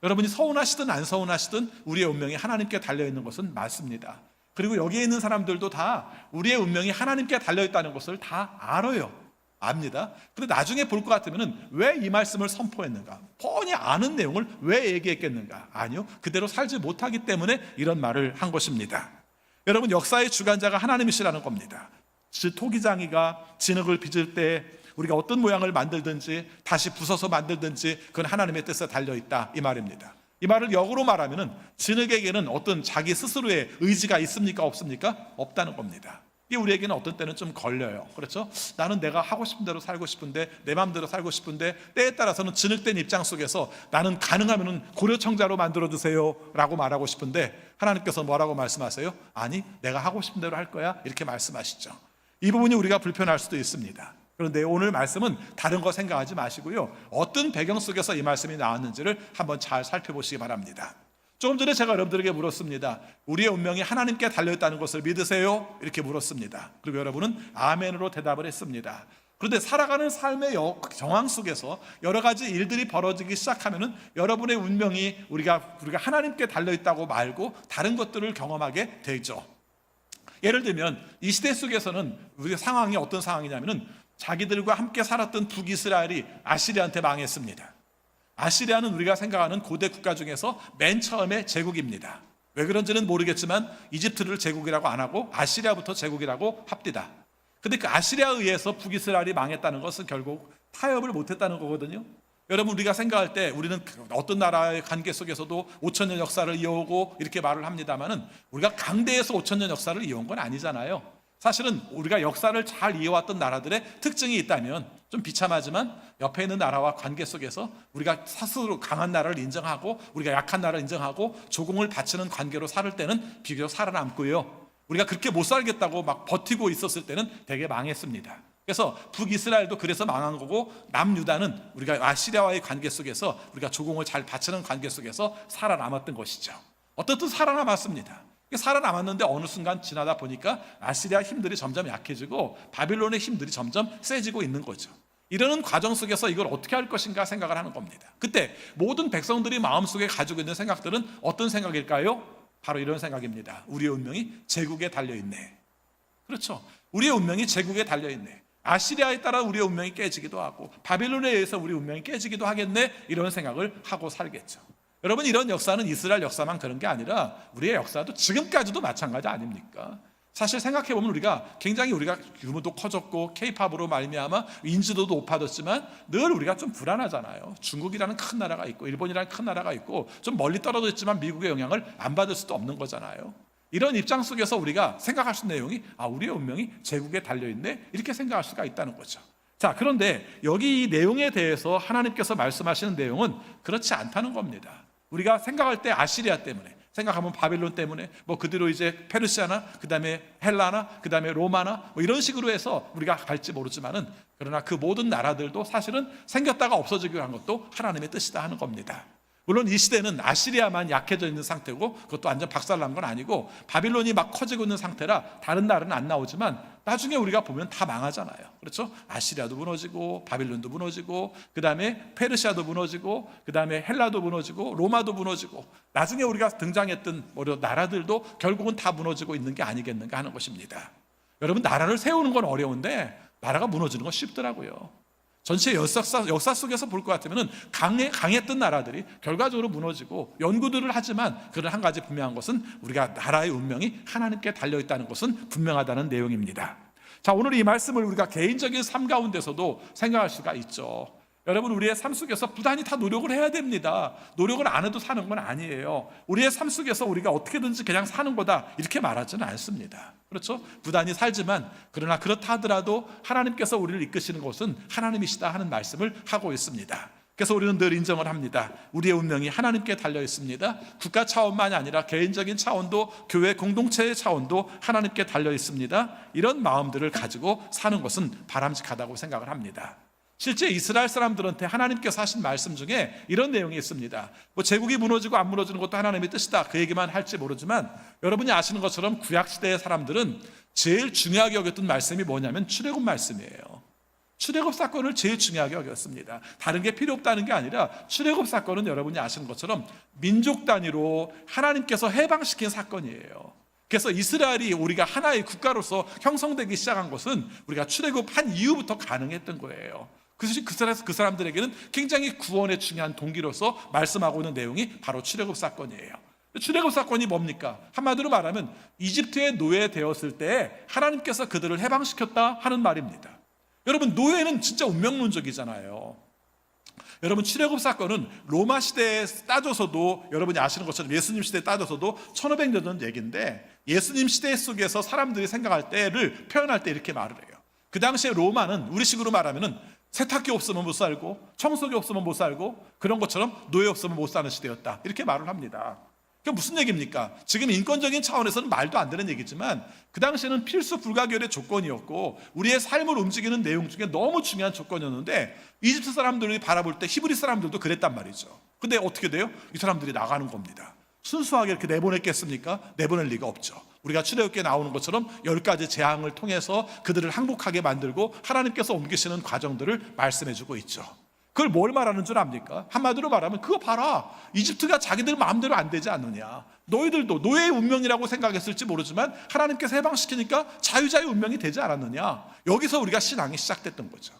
여러분이 서운하시든 안 서운하시든 우리의 운명이 하나님께 달려있는 것은 맞습니다. 그리고 여기에 있는 사람들도 다 우리의 운명이 하나님께 달려있다는 것을 다 알아요. 압니다. 근데 나중에 볼 것 같으면 왜 이 말씀을 선포했는가? 뻔히 아는 내용을 왜 얘기했겠는가? 아니요, 그대로 살지 못하기 때문에 이런 말을 한 것입니다. 여러분, 역사의 주관자가 하나님이시라는 겁니다. 토기장이가 진흙을 빚을 때 우리가 어떤 모양을 만들든지 다시 부숴서 만들든지 그건 하나님의 뜻에 달려있다, 이 말입니다. 이 말을 역으로 말하면 진흙에게는 어떤 자기 스스로의 의지가 있습니까? 없습니까? 없다는 겁니다. 이게 우리에게는 어떤 때는 좀 걸려요. 그렇죠? 나는 내가 하고 싶은 대로 살고 싶은데, 내 마음대로 살고 싶은데, 때에 따라서는 진흙된 입장 속에서 나는 가능하면 고려청자로 만들어주세요 라고 말하고 싶은데 하나님께서 뭐라고 말씀하세요? 아니, 내가 하고 싶은 대로 할 거야, 이렇게 말씀하시죠. 이 부분이 우리가 불편할 수도 있습니다. 그런데 오늘 말씀은 다른 거 생각하지 마시고요, 어떤 배경 속에서 이 말씀이 나왔는지를 한번 잘 살펴보시기 바랍니다. 조금 전에 제가 여러분들에게 물었습니다. 우리의 운명이 하나님께 달려있다는 것을 믿으세요? 이렇게 물었습니다. 그리고 여러분은 아멘으로 대답을 했습니다. 그런데 살아가는 삶의 정황 속에서 여러 가지 일들이 벌어지기 시작하면은 여러분의 운명이 우리가 하나님께 달려있다고 말고 다른 것들을 경험하게 되죠. 예를 들면 이 시대 속에서는 우리의 상황이 어떤 상황이냐면은 자기들과 함께 살았던 북이스라엘이 아시리아한테 망했습니다. 아시리아는 우리가 생각하는 고대 국가 중에서 맨 처음에 제국입니다. 왜 그런지는 모르겠지만 이집트를 제국이라고 안 하고 아시리아부터 제국이라고 합디다. 근데 그 아시리아에 의해서 북이스라엘이 망했다는 것은 결국 타협을 못했다는 거거든요. 여러분, 우리가 생각할 때 우리는 어떤 나라의 관계 속에서도 5,000년 역사를 이어오고 이렇게 말을 합니다만은 우리가 강대에서 5,000년 역사를 이어온 건 아니잖아요. 사실은 우리가 역사를 잘 이어왔던 나라들의 특징이 있다면, 좀 비참하지만 옆에 있는 나라와 관계 속에서 우리가 스스로 강한 나라를 인정하고 우리가 약한 나라를 인정하고 조공을 바치는 관계로 살 때는 비교적 살아남고요, 우리가 그렇게 못 살겠다고 막 버티고 있었을 때는 되게 망했습니다. 그래서 북이스라엘도 그래서 망한 거고, 남유다는 우리가 아시리아와의 관계 속에서 우리가 조공을 잘 바치는 관계 속에서 살아남았던 것이죠. 어떻든 살아남았습니다. 살아남았는데 어느 순간 지나다 보니까 아시리아 힘들이 점점 약해지고 바빌론의 힘들이 점점 세지고 있는 거죠. 이러는 과정 속에서 이걸 어떻게 할 것인가 생각을 하는 겁니다. 그때 모든 백성들이 마음속에 가지고 있는 생각들은 어떤 생각일까요? 바로 이런 생각입니다. 우리의 운명이 제국에 달려있네. 그렇죠. 우리의 운명이 제국에 달려있네. 아시리아에 따라 우리의 운명이 깨지기도 하고 바빌론에 의해서 우리 운명이 깨지기도 하겠네, 이런 생각을 하고 살겠죠. 여러분, 이런 역사는 이스라엘 역사만 그런 게 아니라 우리의 역사도 지금까지도 마찬가지 아닙니까? 사실 생각해보면 우리가 규모도 커졌고 K-팝으로 말미암아 인지도도 높아졌지만 늘 우리가 좀 불안하잖아요. 중국이라는 큰 나라가 있고 일본이라는 큰 나라가 있고 좀 멀리 떨어져 있지만 미국의 영향을 안 받을 수도 없는 거잖아요. 이런 입장 속에서 우리가 생각할 수 있는 내용이 우리의 운명이 제국에 달려있네, 이렇게 생각할 수가 있다는 거죠. 자, 그런데 여기 이 내용에 대해서 하나님께서 말씀하시는 내용은 그렇지 않다는 겁니다. 우리가 생각할 때 아시리아 때문에, 생각하면 바빌론 때문에, 그 뒤로 이제 페르시아나, 그 다음에 헬라나, 그 다음에 로마나 이런 식으로 해서 우리가 갈지 모르지만은, 그러나 그 모든 나라들도 사실은 생겼다가 없어지기로 한 것도 하나님의 뜻이다 하는 겁니다. 물론 이 시대는 아시리아만 약해져 있는 상태고 그것도 완전 박살난 건 아니고 바빌론이 막 커지고 있는 상태라 다른 나라는 안 나오지만 나중에 우리가 보면 다 망하잖아요. 그렇죠? 아시리아도 무너지고 바빌론도 무너지고 그 다음에 페르시아도 무너지고 그 다음에 헬라도 무너지고 로마도 무너지고 나중에 우리가 등장했던 나라들도 결국은 다 무너지고 있는 게 아니겠는가 하는 것입니다. 여러분, 나라를 세우는 건 어려운데 나라가 무너지는 건 쉽더라고요. 전체 역사 속에서 볼 것 같으면 강했던 나라들이 결과적으로 무너지고 연구들을 하지만 그런 한 가지 분명한 것은 우리가 나라의 운명이 하나님께 달려있다는 것은 분명하다는 내용입니다. 자, 오늘 이 말씀을 우리가 개인적인 삶 가운데서도 생각할 수가 있죠. 여러분, 우리의 삶 속에서 부단히 다 노력을 해야 됩니다. 노력을 안 해도 사는 건 아니에요. 우리의 삶 속에서 우리가 어떻게든지 그냥 사는 거다 이렇게 말하지는 않습니다. 그렇죠? 부단히 살지만, 그러나 그렇다 하더라도 하나님께서 우리를 이끄시는 것은 하나님이시다 하는 말씀을 하고 있습니다. 그래서 우리는 늘 인정을 합니다. 우리의 운명이 하나님께 달려 있습니다. 국가 차원만이 아니라 개인적인 차원도, 교회 공동체의 차원도 하나님께 달려 있습니다. 이런 마음들을 가지고 사는 것은 바람직하다고 생각을 합니다. 실제 이스라엘 사람들한테 하나님께서 하신 말씀 중에 이런 내용이 있습니다. 뭐 제국이 무너지고 안 무너지는 것도 하나님의 뜻이다, 그 얘기만 할지 모르지만, 여러분이 아시는 것처럼 구약시대의 사람들은 제일 중요하게 여겼던 말씀이 뭐냐면 출애굽 말씀이에요. 출애굽 사건을 제일 중요하게 여겼습니다. 다른 게 필요 없다는 게 아니라, 출애굽 사건은 여러분이 아시는 것처럼 민족 단위로 하나님께서 해방시킨 사건이에요. 그래서 이스라엘이 우리가 하나의 국가로서 형성되기 시작한 것은 우리가 출애굽한 이후부터 가능했던 거예요. 그래서 그 사람들에게는 굉장히 구원의 중요한 동기로서 말씀하고 있는 내용이 바로 출애굽 사건이에요. 출애굽 사건이 뭡니까? 한마디로 말하면 이집트에 노예되었을 때 하나님께서 그들을 해방시켰다 하는 말입니다. 여러분, 노예는 진짜 운명론적이잖아요. 여러분, 출애굽 사건은 로마 시대에 따져서도, 여러분이 아시는 것처럼 예수님 시대에 따져서도 1500년 전 얘기인데, 예수님 시대 속에서 사람들이 생각할 때를 표현할 때 이렇게 말을 해요. 그 당시에 로마는 우리식으로 말하면은 세탁기 없으면 못 살고 청소기 없으면 못 살고, 그런 것처럼 노예 없으면 못 사는 시대였다, 이렇게 말을 합니다. 그게 무슨 얘기입니까? 지금 인권적인 차원에서는 말도 안 되는 얘기지만, 그 당시에는 필수 불가결의 조건이었고 우리의 삶을 움직이는 내용 중에 너무 중요한 조건이었는데, 이집트 사람들이 바라볼 때 히브리 사람들도 그랬단 말이죠. 근데 어떻게 돼요? 이 사람들이 나가는 겁니다. 순수하게 이렇게 내보냈겠습니까? 내보낼 리가 없죠. 우리가 출애굽기에 나오는 것처럼 10가지 재앙을 통해서 그들을 항복하게 만들고 하나님께서 옮기시는 과정들을 말씀해주고 있죠. 그걸 뭘 말하는 줄 압니까? 한마디로 말하면, 그거 봐라, 이집트가 자기들 마음대로 안 되지 않느냐, 너희들도 노예의 운명이라고 생각했을지 모르지만 하나님께서 해방시키니까 자유자의 운명이 되지 않았느냐. 여기서 우리가 신앙이 시작됐던 거죠.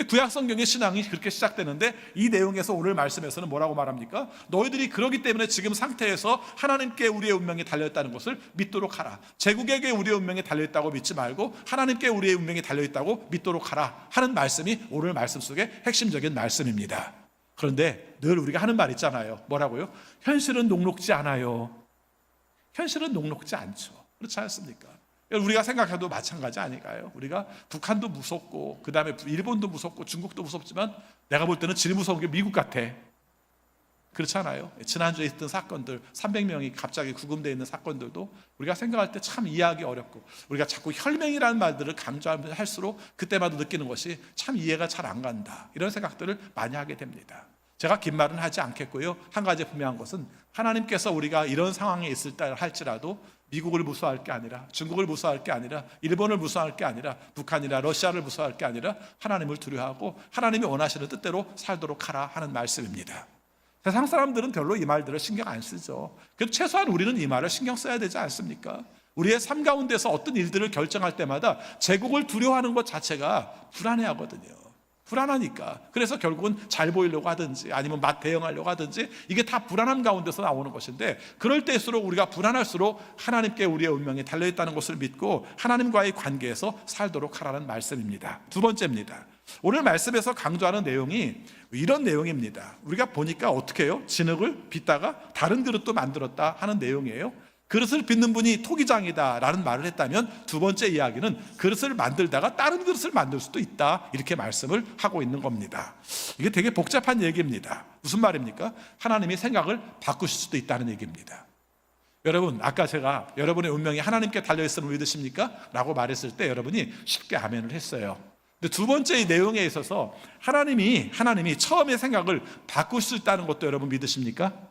구약 성경의 신앙이 그렇게 시작되는데, 이 내용에서 오늘 말씀에서는 뭐라고 말합니까? 너희들이 그러기 때문에 지금 상태에서 하나님께 우리의 운명이 달려있다는 것을 믿도록 하라. 제국에게 우리의 운명이 달려있다고 믿지 말고 하나님께 우리의 운명이 달려있다고 믿도록 하라 하는 말씀이 오늘 말씀 속의 핵심적인 말씀입니다. 그런데 늘 우리가 하는 말 있잖아요. 뭐라고요? 현실은 녹록지 않아요. 현실은 녹록지 않죠. 그렇지 않습니까? 우리가 생각해도 마찬가지 아닐까요? 우리가 북한도 무섭고, 그 다음에 일본도 무섭고, 중국도 무섭지만 내가 볼 때는 제일 무서운 게 미국 같아. 그렇지 않아요? 지난주에 있던 사건들, 300명이 갑자기 구금되어 있는 사건들도 우리가 생각할 때 참 이해하기 어렵고, 우리가 자꾸 혈맹이라는 말들을 강조할수록 그때마다 느끼는 것이 참 이해가 잘 안 간다, 이런 생각들을 많이 하게 됩니다. 제가 긴 말은 하지 않겠고요. 한 가지 분명한 것은, 하나님께서 우리가 이런 상황에 있을 때 할지라도 미국을 무서워할 게 아니라, 중국을 무서워할 게 아니라, 일본을 무서워할 게 아니라, 북한이나 러시아를 무서워할 게 아니라 하나님을 두려워하고 하나님이 원하시는 뜻대로 살도록 하라 하는 말씀입니다. 세상 사람들은 별로 이 말들을 신경 안 쓰죠. 그래도 최소한 우리는 이 말을 신경 써야 되지 않습니까? 우리의 삶 가운데서 어떤 일들을 결정할 때마다 제국을 두려워하는 것 자체가 불안해하거든요. 불안하니까. 그래서 결국은 잘 보이려고 하든지 아니면 대응하려고 하든지, 이게 다 불안함 가운데서 나오는 것인데, 그럴 때일수록 우리가 불안할수록 하나님께 우리의 운명이 달려있다는 것을 믿고 하나님과의 관계에서 살도록 하라는 말씀입니다. 두 번째입니다. 오늘 말씀에서 강조하는 내용이 이런 내용입니다. 우리가 보니까 어떻게 해요? 진흙을 빚다가 다른 그릇도 만들었다 하는 내용이에요. 그릇을 빚는 분이 토기장이다 라는 말을 했다면, 두 번째 이야기는 그릇을 만들다가 다른 그릇을 만들 수도 있다, 이렇게 말씀을 하고 있는 겁니다. 이게 되게 복잡한 얘기입니다. 무슨 말입니까? 하나님이 생각을 바꾸실 수도 있다는 얘기입니다. 여러분, 아까 제가 여러분의 운명이 하나님께 달려있음을 믿으십니까? 라고 말했을 때 여러분이 쉽게 아멘을 했어요. 근데 두 번째 이 내용에 있어서 하나님이 처음에 생각을 바꾸실 수 있다는 것도 여러분 믿으십니까?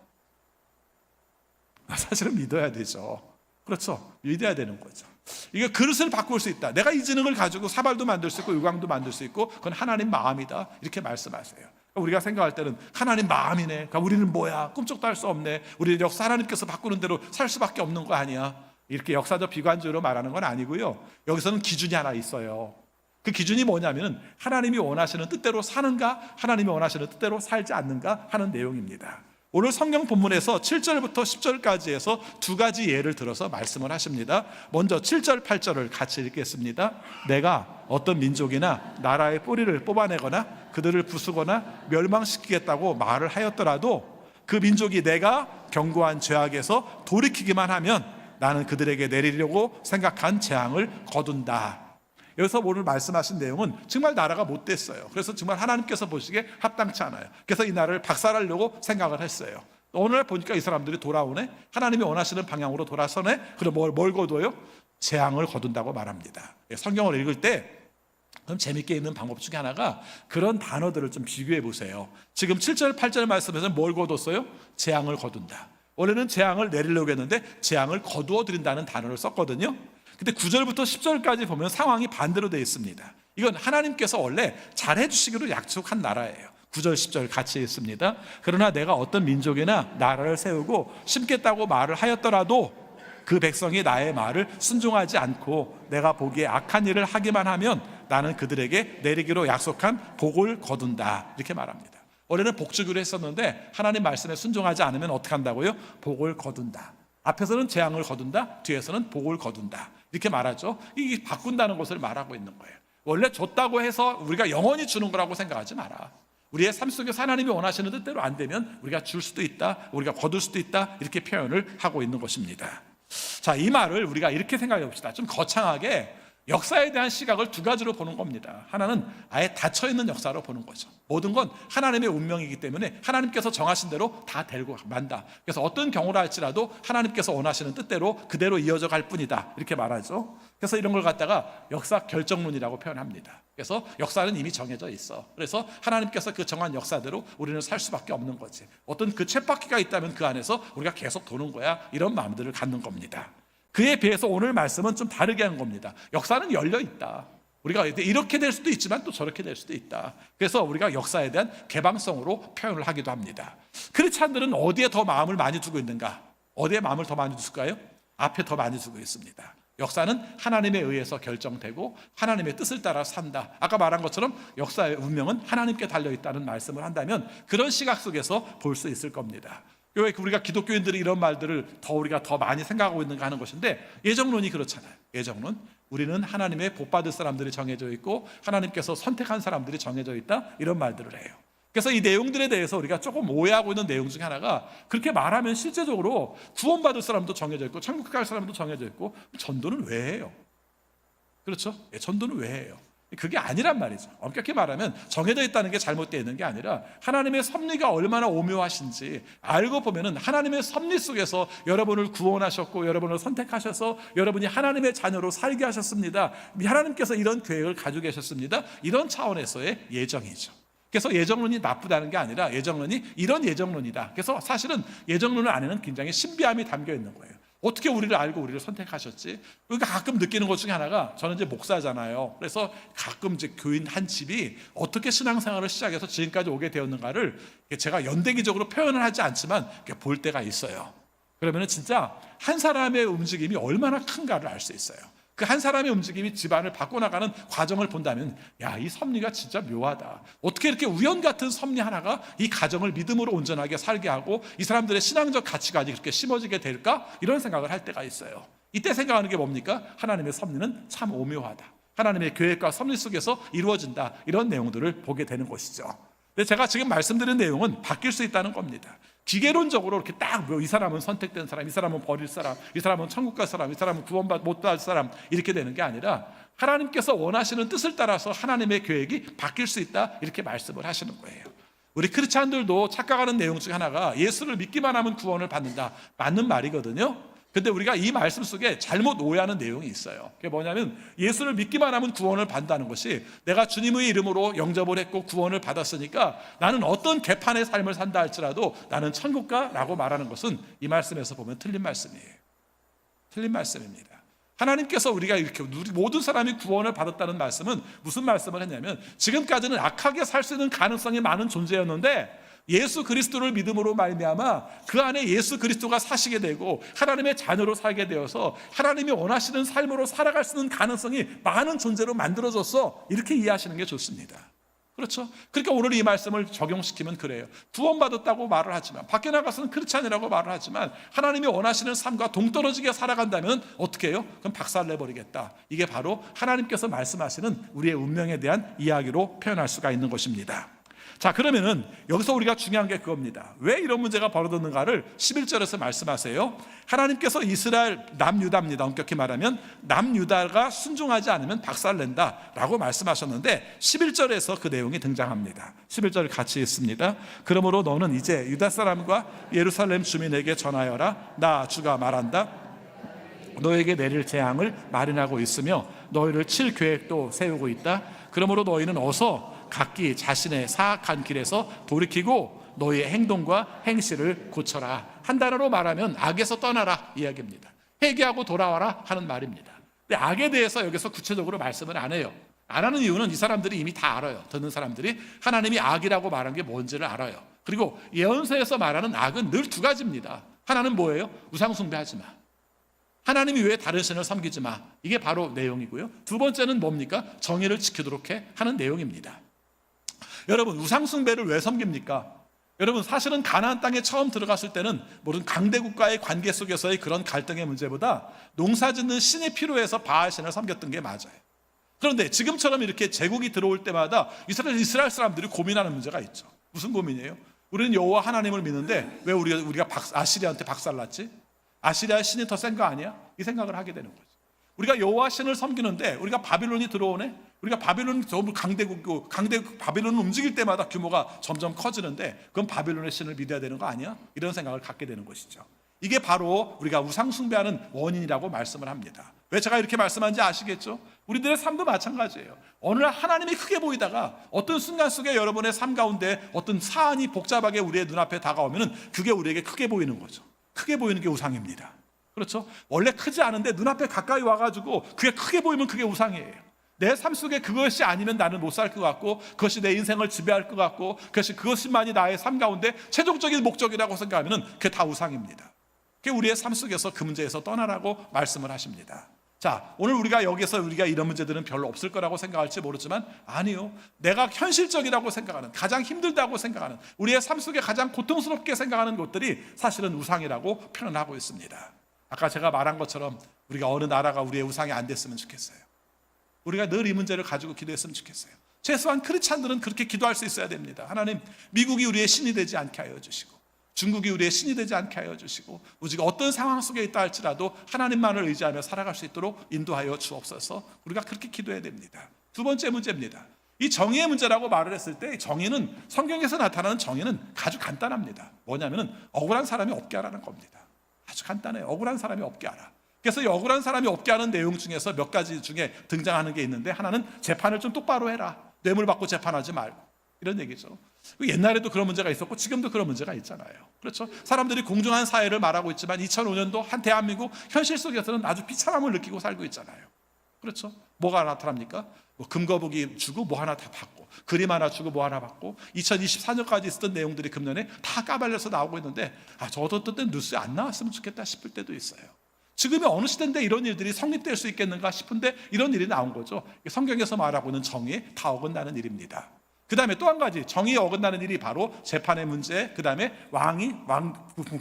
사실은 믿어야 되죠. 그렇죠? 믿어야 되는 거죠. 이게 그릇을 바꿀 수 있다. 내가 이 지능을 가지고 사발도 만들 수 있고 유광도 만들 수 있고, 그건 하나님 마음이다, 이렇게 말씀하세요. 우리가 생각할 때는 하나님 마음이네, 그러니까 우리는 뭐야, 꿈쩍도 할 수 없네, 우리 역사 하나님께서 바꾸는 대로 살 수밖에 없는 거 아니야, 이렇게 역사적 비관적으로 말하는 건 아니고요. 여기서는 기준이 하나 있어요. 그 기준이 뭐냐면, 하나님이 원하시는 뜻대로 사는가, 하나님이 원하시는 뜻대로 살지 않는가 하는 내용입니다. 오늘 성경 본문에서 7절부터 10절까지 해서 두 가지 예를 들어서 말씀을 하십니다. 먼저 7절, 8절을 같이 읽겠습니다. 내가 어떤 민족이나 나라의 뿌리를 뽑아내거나 그들을 부수거나 멸망시키겠다고 말을 하였더라도 그 민족이 내가 경고한 죄악에서 돌이키기만 하면 나는 그들에게 내리려고 생각한 재앙을 거둔다. 여기서 오늘 말씀하신 내용은 정말 나라가 못됐어요. 그래서 정말 하나님께서 보시기에 합당치 않아요. 그래서 이 나라를 박살하려고 생각을 했어요. 오늘 보니까 이 사람들이 돌아오네. 하나님이 원하시는 방향으로 돌아서네. 그럼 뭘 거둬요? 재앙을 거둔다고 말합니다. 성경을 읽을 때 그럼 재밌게 읽는 방법 중에 하나가 그런 단어들을 좀 비교해 보세요. 지금 7절, 8절 말씀에서 뭘 거뒀어요? 재앙을 거둔다. 원래는 재앙을 내리려고 했는데 재앙을 거두어 드린다는 단어를 썼거든요. 근데 9절부터 10절까지 보면 상황이 반대로 되어 있습니다. 이건 하나님께서 원래 잘해 주시기로 약속한 나라예요. 9절 10절 같이 읽습니다. 그러나 내가 어떤 민족이나 나라를 세우고 심겠다고 말을 하였더라도 그 백성이 나의 말을 순종하지 않고 내가 보기에 악한 일을 하기만 하면 나는 그들에게 내리기로 약속한 복을 거둔다. 이렇게 말합니다. 원래는 복 주기로 했었는데 하나님 말씀에 순종하지 않으면 어떻게 한다고요? 복을 거둔다. 앞에서는 재앙을 거둔다, 뒤에서는 복을 거둔다. 이렇게 말하죠. 이게 바꾼다는 것을 말하고 있는 거예요. 원래 줬다고 해서 우리가 영원히 주는 거라고 생각하지 마라. 우리의 삶 속에서 하나님이 원하시는 뜻대로 안 되면 우리가 줄 수도 있다, 우리가 거둘 수도 있다, 이렇게 표현을 하고 있는 것입니다. 자, 이 말을 우리가 이렇게 생각해 봅시다. 좀 거창하게 역사에 대한 시각을 두 가지로 보는 겁니다. 하나는 아예 닫혀있는 역사로 보는 거죠. 모든 건 하나님의 운명이기 때문에 하나님께서 정하신 대로 다 데리고 만다. 그래서 어떤 경우라 할지라도 하나님께서 원하시는 뜻대로 그대로 이어져 갈 뿐이다. 이렇게 말하죠. 그래서 이런 걸 갖다가 역사 결정론이라고 표현합니다. 그래서 역사는 이미 정해져 있어. 그래서 하나님께서 그 정한 역사대로 우리는 살 수밖에 없는 거지. 어떤 그 쳇바퀴가 있다면 그 안에서 우리가 계속 도는 거야. 이런 마음들을 갖는 겁니다. 그에 비해서 오늘 말씀은 좀 다르게 한 겁니다. 역사는 열려 있다. 우리가 이렇게 될 수도 있지만 또 저렇게 될 수도 있다. 그래서 우리가 역사에 대한 개방성으로 표현을 하기도 합니다. 크리스찬들은 어디에 더 마음을 많이 두고 있는가? 어디에 마음을 더 많이 둘까요? 앞에 더 많이 두고 있습니다. 역사는 하나님에 의해서 결정되고 하나님의 뜻을 따라 산다. 아까 말한 것처럼 역사의 운명은 하나님께 달려있다는 말씀을 한다면 그런 시각 속에서 볼 수 있을 겁니다. 왜 우리가 기독교인들이 이런 말들을 우리가 더 많이 생각하고 있는가 하는 것인데, 예정론이 그렇잖아요. 예정론, 우리는 하나님의 복받을 사람들이 정해져 있고 하나님께서 선택한 사람들이 정해져 있다, 이런 말들을 해요. 그래서 이 내용들에 대해서 우리가 조금 오해하고 있는 내용 중에 하나가, 그렇게 말하면 실제적으로 구원받을 사람도 정해져 있고 천국 갈 사람도 정해져 있고 전도는 왜 해요? 그렇죠? 전도는 왜 해요? 그게 아니란 말이죠. 엄격히 말하면 정해져 있다는 게 잘못되어 있는 게 아니라 하나님의 섭리가 얼마나 오묘하신지 알고 보면은 하나님의 섭리 속에서 여러분을 구원하셨고 여러분을 선택하셔서 여러분이 하나님의 자녀로 살게 하셨습니다. 하나님께서 이런 계획을 가지고 계셨습니다. 이런 차원에서의 예정이죠. 그래서 예정론이 나쁘다는 게 아니라 예정론이 이런 예정론이다. 그래서 사실은 예정론 안에는 굉장히 신비함이 담겨 있는 거예요. 어떻게 우리를 알고 우리를 선택하셨지? 그러니까 가끔 느끼는 것 중에 하나가, 저는 이제 목사잖아요. 그래서 가끔 이제 교인 한 집이 어떻게 신앙생활을 시작해서 지금까지 오게 되었는가를 제가 연대기적으로 표현을 하지 않지만 볼 때가 있어요. 그러면 진짜 한 사람의 움직임이 얼마나 큰가를 알 수 있어요. 그 한 사람의 움직임이 집안을 바꿔나가는 과정을 본다면, 야, 이 섭리가 진짜 묘하다. 어떻게 이렇게 우연 같은 섭리 하나가 이 가정을 믿음으로 온전하게 살게 하고 이 사람들의 신앙적 가치관이 그렇게 심어지게 될까? 이런 생각을 할 때가 있어요. 이때 생각하는 게 뭡니까? 하나님의 섭리는 참 오묘하다. 하나님의 계획과 섭리 속에서 이루어진다. 이런 내용들을 보게 되는 것이죠. 근데 제가 지금 말씀드린 내용은 바뀔 수 있다는 겁니다. 기계론적으로 이렇게 딱 이 사람은 선택된 사람, 이 사람은 버릴 사람, 이 사람은 천국 갈 사람, 이 사람은 구원 못 받을 사람, 이렇게 되는 게 아니라 하나님께서 원하시는 뜻을 따라서 하나님의 계획이 바뀔 수 있다, 이렇게 말씀을 하시는 거예요. 우리 크리스찬들도 착각하는 내용 중 하나가 예수를 믿기만 하면 구원을 받는다. 맞는 말이거든요. 근데 우리가 이 말씀 속에 잘못 오해하는 내용이 있어요. 그게 뭐냐면 예수를 믿기만 하면 구원을 받는다는 것이, 내가 주님의 이름으로 영접을 했고 구원을 받았으니까 나는 어떤 개판의 삶을 산다 할지라도 나는 천국 가라고 말하는 것은 이 말씀에서 보면 틀린 말씀이에요. 틀린 말씀입니다. 하나님께서 우리가 이렇게 모든 사람이 구원을 받았다는 말씀은 무슨 말씀을 했냐면, 지금까지는 악하게 살 수 있는 가능성이 많은 존재였는데 예수 그리스도를 믿음으로 말미암아 그 안에 예수 그리스도가 사시게 되고 하나님의 자녀로 살게 되어서 하나님이 원하시는 삶으로 살아갈 수 있는 가능성이 많은 존재로 만들어졌어. 이렇게 이해하시는 게 좋습니다. 그렇죠? 그러니까 오늘 이 말씀을 적용시키면 그래요. 구원받았다고 말을 하지만, 밖에 나가서는 크리스찬이라고 말을 하지만 하나님이 원하시는 삶과 동떨어지게 살아간다면 어떻게 해요? 그럼 박살내버리겠다. 이게 바로 하나님께서 말씀하시는 우리의 운명에 대한 이야기로 표현할 수가 있는 것입니다. 자, 그러면은 여기서 우리가 중요한 게 그겁니다. 왜 이런 문제가 벌어졌는가를 11절에서 말씀하세요. 하나님께서 이스라엘 남유다입니다. 엄격히 말하면 남유다가 순종하지 않으면 박살낸다라고 말씀하셨는데 11절에서 그 내용이 등장합니다. 11절 같이 읽습니다. 그러므로 너는 이제 유다 사람과 예루살렘 주민에게 전하여라. 나 주가 말한다. 너에게 내릴 재앙을 마련하고 있으며 너희를 칠 계획도 세우고 있다. 그러므로 너희는 어서 각기 자신의 사악한 길에서 돌이키고 너희의 행동과 행실을 고쳐라. 한 단어로 말하면 악에서 떠나라 이야기입니다. 회개하고 돌아와라 하는 말입니다. 근데 악에 대해서 여기서 구체적으로 말씀을 안 해요. 안 하는 이유는 이 사람들이 이미 다 알아요. 듣는 사람들이 하나님이 악이라고 말한 게 뭔지를 알아요. 그리고 예언서에서 말하는 악은 늘 두 가지입니다. 하나는 뭐예요? 우상 숭배하지 마. 하나님이 왜 다른 신을 섬기지 마. 이게 바로 내용이고요. 두 번째는 뭡니까? 정의를 지키도록 해 하는 내용입니다. 여러분, 우상 숭배를 왜 섬깁니까? 여러분, 사실은 가나안 땅에 처음 들어갔을 때는 모든 강대국과의 관계 속에서의 그런 갈등의 문제보다 농사짓는 신이 필요해서 바알 신을 섬겼던 게 맞아요. 그런데 지금처럼 이렇게 제국이 들어올 때마다 이스라엘 사람들이 고민하는 문제가 있죠. 무슨 고민이에요? 우리는 여호와 하나님을 믿는데 왜 우리가 아시리아한테 박살났지? 아시리아의 신이 더 센 거 아니야? 이 생각을 하게 되는 거죠. 우리가 여호와 신을 섬기는데 우리가 바빌론이 들어오네? 우리가 바빌론 너무 강대국 바빌론을 움직일 때마다 규모가 점점 커지는데 그건 바빌론의 신을 믿어야 되는 거 아니야? 이런 생각을 갖게 되는 것이죠. 이게 바로 우리가 우상 숭배하는 원인이라고 말씀을 합니다. 왜 제가 이렇게 말씀하는지 아시겠죠? 우리들의 삶도 마찬가지예요. 어느 날 하나님이 크게 보이다가 어떤 순간 속에 여러분의 삶 가운데 어떤 사안이 복잡하게 우리의 눈앞에 다가오면 그게 우리에게 크게 보이는 거죠. 크게 보이는 게 우상입니다. 그렇죠? 원래 크지 않은데 눈앞에 가까이 와가지고 그게 크게 보이면 그게 우상이에요. 내 삶 속에 그것이 아니면 나는 못 살 것 같고 그것이 내 인생을 지배할 것 같고 그것만이 나의 삶 가운데 최종적인 목적이라고 생각하면 그게 다 우상입니다. 그게 우리의 삶 속에서 그 문제에서 떠나라고 말씀을 하십니다. 자, 오늘 우리가 이런 문제들은 별로 없을 거라고 생각할지 모르지만 아니요. 내가 현실적이라고 생각하는, 가장 힘들다고 생각하는, 우리의 삶 속에 가장 고통스럽게 생각하는 것들이 사실은 우상이라고 표현하고 있습니다. 아까 제가 말한 것처럼 우리가 어느 나라가 우리의 우상이 안 됐으면 좋겠어요. 우리가 늘 이 문제를 가지고 기도했으면 좋겠어요. 최소한 크리스찬들은 그렇게 기도할 수 있어야 됩니다. 하나님, 미국이 우리의 신이 되지 않게 하여 주시고 중국이 우리의 신이 되지 않게 하여 주시고 우리가 어떤 상황 속에 있다 할지라도 하나님만을 의지하며 살아갈 수 있도록 인도하여 주옵소서. 우리가 그렇게 기도해야 됩니다. 두 번째 문제입니다. 이 정의의 문제라고 말을 했을 때 정의는 성경에서 나타나는 정의는 아주 간단합니다. 뭐냐면 억울한 사람이 없게 하라는 겁니다. 아주 간단해요. 억울한 사람이 없게 하라. 그래서 이 억울한 사람이 없게 하는 내용 중에서 몇 가지 중에 등장하는 게 있는데 하나는 재판을 좀 똑바로 해라. 뇌물 받고 재판하지 말고. 이런 얘기죠. 옛날에도 그런 문제가 있었고 지금도 그런 문제가 있잖아요. 그렇죠? 사람들이 공정한 사회를 말하고 있지만 2005년도 한 대한민국 현실 속에서는 아주 비참함을 느끼고 살고 있잖아요. 그렇죠? 뭐가 나타납니까? 금거북이 주고 뭐 하나 다 받고 그림 하나 주고 뭐 하나 받고 2024년까지 있었던 내용들이 금년에 다 까발려서 나오고 있는데 저도 어떤 때는 뉴스에 안 나왔으면 좋겠다 싶을 때도 있어요. 지금이 어느 시대인데 이런 일들이 성립될 수 있겠는가 싶은데 이런 일이 나온 거죠. 성경에서 말하고 있는 정의에 다 어긋나는 일입니다. 그 다음에 또 한 가지 정의에 어긋나는 일이 바로 재판의 문제, 그 다음에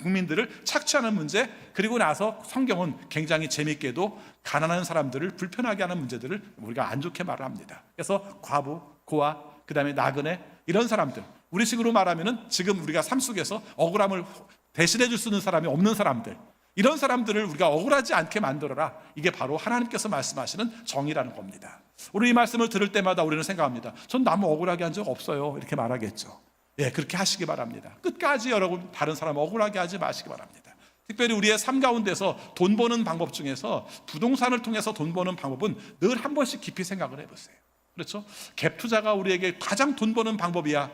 국민들을 착취하는 문제, 그리고 나서 성경은 굉장히 재밌게도 가난한 사람들을 불편하게 하는 문제들을 우리가 안 좋게 말을 합니다. 그래서 과부, 고아, 그 다음에 나그네 이런 사람들, 우리식으로 말하면은 지금 우리가 삶 속에서 억울함을 대신해 줄 수 있는 사람이 없는 사람들, 이런 사람들을 우리가 억울하지 않게 만들어라. 이게 바로 하나님께서 말씀하시는 정의라는 겁니다. 우리 이 말씀을 들을 때마다 우리는 생각합니다. 전 너무 억울하게 한 적 없어요. 이렇게 말하겠죠. 예, 그렇게 하시기 바랍니다. 끝까지 여러분 다른 사람 억울하게 하지 마시기 바랍니다. 특별히 우리의 삶 가운데서 돈 버는 방법 중에서 부동산을 통해서 돈 버는 방법은 늘 한 번씩 깊이 생각을 해보세요. 그렇죠? 갭 투자가 우리에게 가장 돈 버는 방법이야.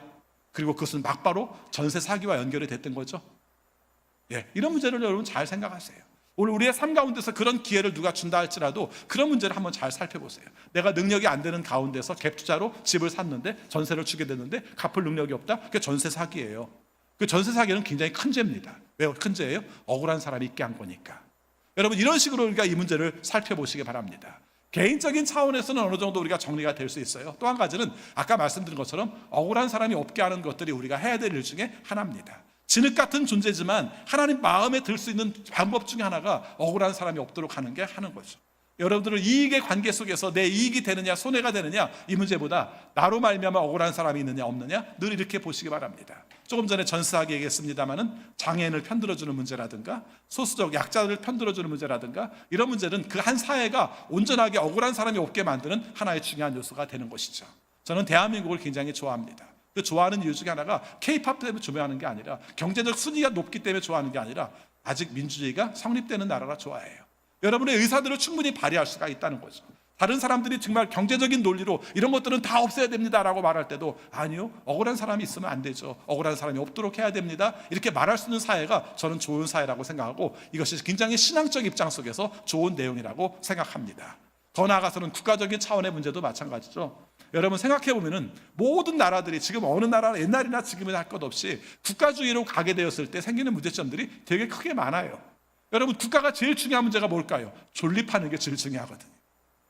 그리고 그것은 막바로 전세 사기와 연결이 됐던 거죠. 예, 이런 문제를 여러분 잘 생각하세요. 오늘 우리의 삶 가운데서 그런 기회를 누가 준다 할지라도 그런 문제를 한번 잘 살펴보세요. 내가 능력이 안 되는 가운데서 갭 투자로 집을 샀는데 전세를 주게 됐는데 갚을 능력이 없다? 그게 전세 사기예요. 그 전세 사기는 굉장히 큰 죄입니다. 왜 큰 죄예요? 억울한 사람이 있게 한 거니까. 여러분 이런 식으로 우리가 이 문제를 살펴보시기 바랍니다. 개인적인 차원에서는 어느 정도 우리가 정리가 될 수 있어요. 또 한 가지는 아까 말씀드린 것처럼 억울한 사람이 없게 하는 것들이 우리가 해야 될 일 중에 하나입니다. 진흙 같은 존재지만 하나님 마음에 들 수 있는 방법 중에 하나가 억울한 사람이 없도록 하는 게 하는 거죠. 여러분들은 이익의 관계 속에서 내 이익이 되느냐 손해가 되느냐 이 문제보다 나로 말미암아 억울한 사람이 있느냐 없느냐 늘 이렇게 보시기 바랍니다. 조금 전에 전스하게 얘기했습니다마는 장애인을 편들어주는 문제라든가 소수적 약자들을 편들어주는 문제라든가 이런 문제는 그 한 사회가 온전하게 억울한 사람이 없게 만드는 하나의 중요한 요소가 되는 것이죠. 저는 대한민국을 굉장히 좋아합니다. 그 좋아하는 이유 중에 하나가 K-팝 때문에 좋아하는 게 아니라 경제적 순위가 높기 때문에 좋아하는 게 아니라 아직 민주주의가 성립되는 나라라 좋아해요. 여러분의 의사들을 충분히 발휘할 수가 있다는 거죠. 다른 사람들이 정말 경제적인 논리로 이런 것들은 다 없애야 됩니다라고 말할 때도 아니요, 억울한 사람이 있으면 안 되죠. 억울한 사람이 없도록 해야 됩니다. 이렇게 말할 수 있는 사회가 저는 좋은 사회라고 생각하고 이것이 굉장히 신앙적 입장 속에서 좋은 내용이라고 생각합니다. 더 나아가서는 국가적인 차원의 문제도 마찬가지죠. 여러분 생각해 보면은 모든 나라들이 지금 어느 나라 옛날이나 지금이나 할 것 없이 국가주의로 가게 되었을 때 생기는 문제점들이 되게 크게 많아요. 여러분 국가가 제일 중요한 문제가 뭘까요? 존립하는 게 제일 중요하거든요.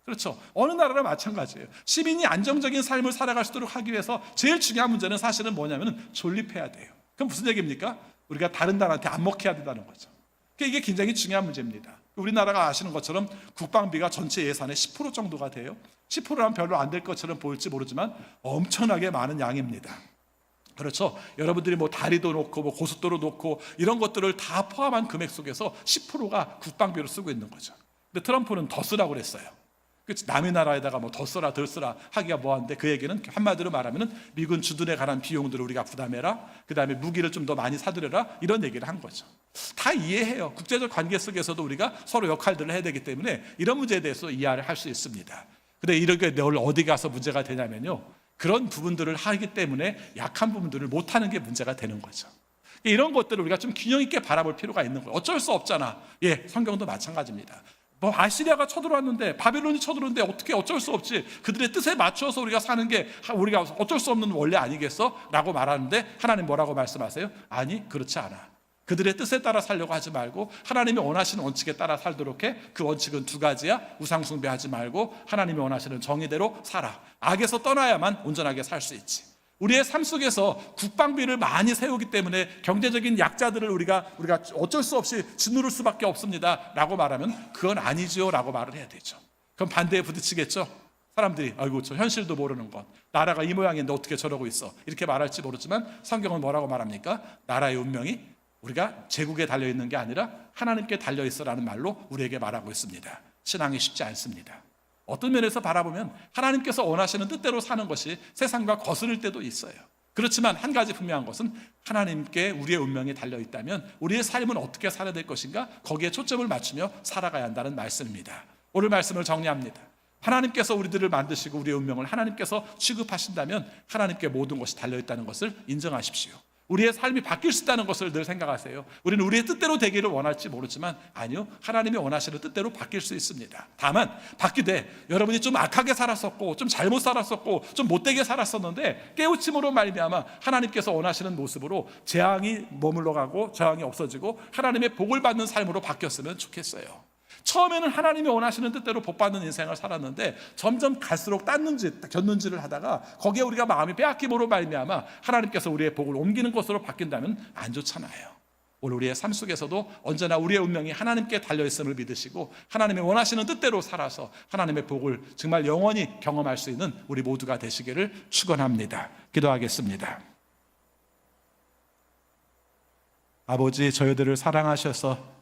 그렇죠. 어느 나라나 마찬가지예요. 시민이 안정적인 삶을 살아갈 수 있도록 하기 위해서 제일 중요한 문제는 사실은 뭐냐면 존립해야 돼요. 그럼 무슨 얘기입니까? 우리가 다른 나라한테 안 먹혀야 된다는 거죠. 그러니까 이게 굉장히 중요한 문제입니다. 우리나라가 아시는 것처럼 국방비가 전체 예산의 10% 정도가 돼요. 10%라면 별로 안 될 것처럼 보일지 모르지만 엄청나게 많은 양입니다. 그렇죠. 여러분들이 뭐 다리도 놓고 뭐 고속도로 놓고 이런 것들을 다 포함한 금액 속에서 10%가 국방비로 쓰고 있는 거죠. 근데 트럼프는 더 쓰라고 그랬어요. 남의 나라에다가 뭐 더 써라 덜 써라 하기가 뭐한데 그 얘기는 한마디로 말하면 미군 주둔에 관한 비용들을 우리가 부담해라, 그 다음에 무기를 좀 더 많이 사들여라 이런 얘기를 한 거죠. 다 이해해요. 국제적 관계 속에서도 우리가 서로 역할들을 해야 되기 때문에 이런 문제에 대해서 이해를 할 수 있습니다. 근데 이렇게 늘 어디 가서 문제가 되냐면요, 그런 부분들을 하기 때문에 약한 부분들을 못하는 게 문제가 되는 거죠. 이런 것들을 우리가 좀 균형 있게 바라볼 필요가 있는 거예요. 어쩔 수 없잖아. 예, 성경도 마찬가지입니다. 뭐 아시리아가 쳐들어왔는데 바벨론이 쳐들어오는데 어떻게 어쩔 수 없지. 그들의 뜻에 맞춰서 우리가 사는 게 우리가 어쩔 수 없는 원리 아니겠어? 라고 말하는데 하나님 뭐라고 말씀하세요? 아니 그렇지 않아. 그들의 뜻에 따라 살려고 하지 말고 하나님이 원하시는 원칙에 따라 살도록 해. 그 원칙은 두 가지야. 우상 숭배하지 말고 하나님이 원하시는 정의대로 살아. 악에서 떠나야만 온전하게 살 수 있지. 우리의 삶 속에서 국방비를 많이 세우기 때문에 경제적인 약자들을 우리가 어쩔 수 없이 짓누를 수밖에 없습니다 라고 말하면 그건 아니지요 라고 말을 해야 되죠. 그럼 반대에 부딪히겠죠. 사람들이 아이고 저 현실도 모르는 것, 나라가 이 모양인데 어떻게 저러고 있어 이렇게 말할지 모르지만 성경은 뭐라고 말합니까? 나라의 운명이 우리가 제국에 달려있는 게 아니라 하나님께 달려있어라는 말로 우리에게 말하고 있습니다. 신앙이 쉽지 않습니다. 어떤 면에서 바라보면 하나님께서 원하시는 뜻대로 사는 것이 세상과 거스를 때도 있어요. 그렇지만 한 가지 분명한 것은 하나님께 우리의 운명이 달려있다면 우리의 삶은 어떻게 살아야 될 것인가 거기에 초점을 맞추며 살아가야 한다는 말씀입니다. 오늘 말씀을 정리합니다. 하나님께서 우리들을 만드시고 우리의 운명을 하나님께서 취급하신다면 하나님께 모든 것이 달려있다는 것을 인정하십시오. 우리의 삶이 바뀔 수 있다는 것을 늘 생각하세요. 우리는 우리의 뜻대로 되기를 원할지 모르지만 아니요, 하나님이 원하시는 뜻대로 바뀔 수 있습니다. 다만 바뀌되 여러분이 좀 악하게 살았었고 좀 잘못 살았었고 좀 못되게 살았었는데 깨우침으로 말미암아 하나님께서 원하시는 모습으로 재앙이 머물러가고 재앙이 없어지고 하나님의 복을 받는 삶으로 바뀌었으면 좋겠어요. 처음에는 하나님이 원하시는 뜻대로 복받는 인생을 살았는데 점점 갈수록 겼는지를 하다가 거기에 우리가 마음이 빼앗김으로 말미암아 하나님께서 우리의 복을 옮기는 것으로 바뀐다면 안 좋잖아요. 오늘 우리의 삶 속에서도 언제나 우리의 운명이 하나님께 달려있음을 믿으시고 하나님의 원하시는 뜻대로 살아서 하나님의 복을 정말 영원히 경험할 수 있는 우리 모두가 되시기를 축원합니다. 기도하겠습니다. 아버지, 저희들을 사랑하셔서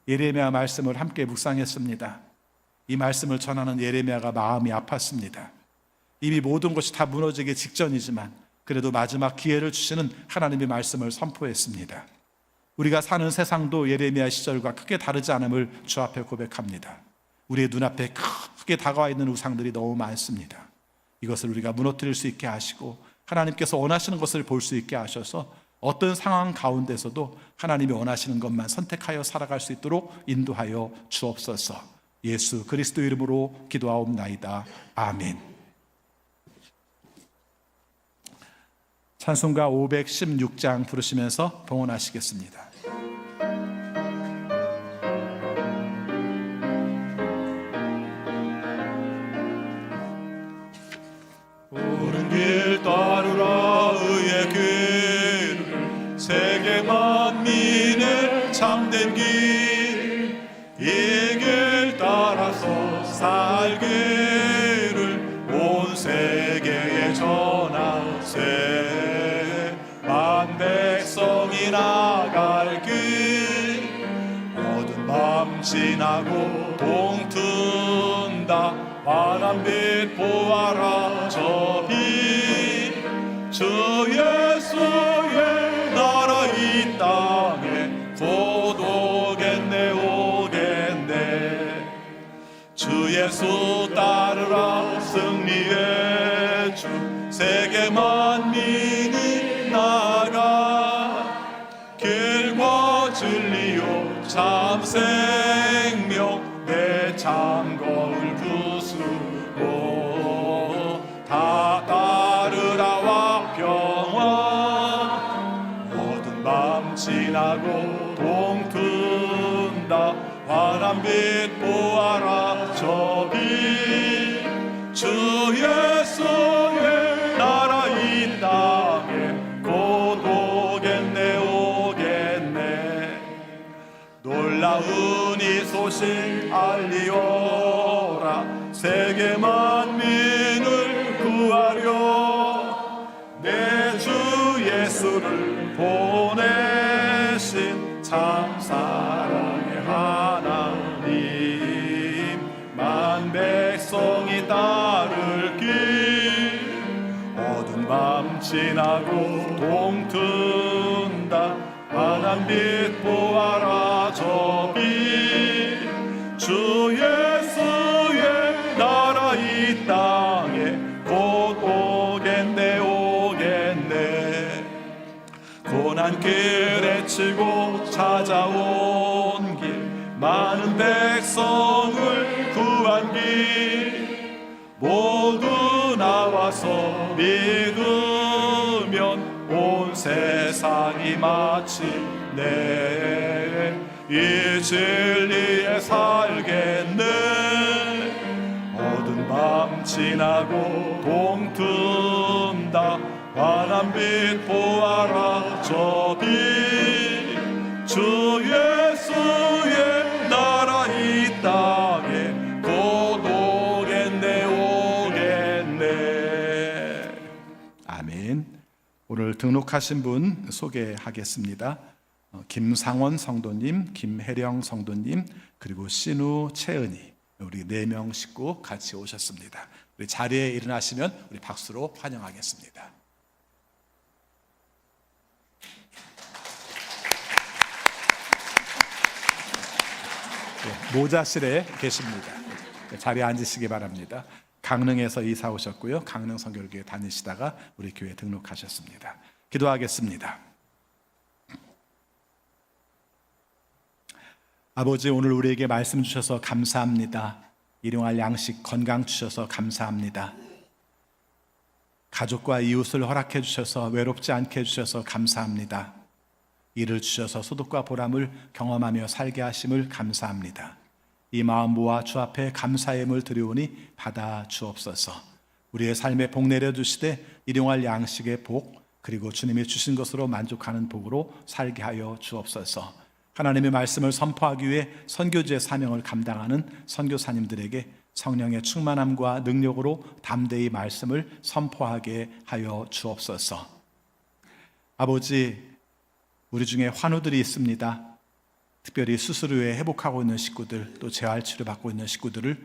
예레미야 말씀을 함께 묵상했습니다. 이 말씀을 전하는 예레미야가 마음이 아팠습니다. 이미 모든 것이 다 무너지기 직전이지만 그래도 마지막 기회를 주시는 하나님의 말씀을 선포했습니다. 우리가 사는 세상도 예레미야 시절과 크게 다르지 않음을 주 앞에 고백합니다. 우리의 눈앞에 크게 다가와 있는 우상들이 너무 많습니다. 이것을 우리가 무너뜨릴 수 있게 하시고 하나님께서 원하시는 것을 볼 수 있게 하셔서 어떤 상황 가운데서도 하나님이 원하시는 것만 선택하여 살아갈 수 있도록 인도하여 주옵소서. 예수 그리스도 이름으로 기도하옵나이다. 아멘. 찬송가 516장 부르시면서 봉헌하시겠습니다. 지나고 동튼다 환한빛 보아라 저 빛 주 예수의 나라 이 땅에 곧 오겠네 오겠네 주 예수 따르라 승리의 주 세계 만민이 나가 길과 진리요 참 생명 내 잠거울 부수고 다 따르라와 평화 모든 밤 지나고 동튼다 환한 빛 보아라 저 빛 주 예수의 나라 이 땅에 곧 오겠네 오겠네 놀라운 이 소식 알리오라 세계 만민을 구하려 내 주 예수를 보내신 참 사랑의 하나님 만 백성이 따를 길 어두운 밤 지나고 동튼다 환한 빛 보아라 저 빛 주 예수의 나라 이 땅에 곧 오겠네 오겠네 고난 길에 치고 찾아온 길 많은 백성을 구한 길 모두 나와서 믿으면 온 세상이 마침내 이 진리에 살겠네 어두운 밤 지나고 동튼다 환한 빛 보아라 저 빛 주 예수의 나라 이 땅에 곧 오겠네 오겠네 아멘. 오늘 등록하신 분 소개하겠습니다. 김상원 성도님, 김혜령 성도님, 그리고 신우, 채은이 우리 4명 식구 같이 오셨습니다. 우리 자리에 일어나시면 우리 박수로 환영하겠습니다. 모자실에 계십니다. 자리에 앉으시기 바랍니다. 강릉에서 이사 오셨고요. 강릉 선교교회 다니시다가 우리 교회 등록하셨습니다. 기도하겠습니다. 아버지, 오늘 우리에게 말씀 주셔서 감사합니다. 일용할 양식 건강 주셔서 감사합니다. 가족과 이웃을 허락해 주셔서 외롭지 않게 해주셔서 감사합니다. 일을 주셔서 소득과 보람을 경험하며 살게 하심을 감사합니다. 이 마음 모아 주 앞에 감사의 힘을 드리오니 받아 주옵소서. 우리의 삶에 복 내려주시되 일용할 양식의 복 그리고 주님이 주신 것으로 만족하는 복으로 살게 하여 주옵소서. 하나님의 말씀을 선포하기 위해 선교지의 사명을 감당하는 선교사님들에게 성령의 충만함과 능력으로 담대히 말씀을 선포하게 하여 주옵소서. 아버지, 우리 중에 환우들이 있습니다. 특별히 수술 후에 회복하고 있는 식구들, 또 재활치료 받고 있는 식구들을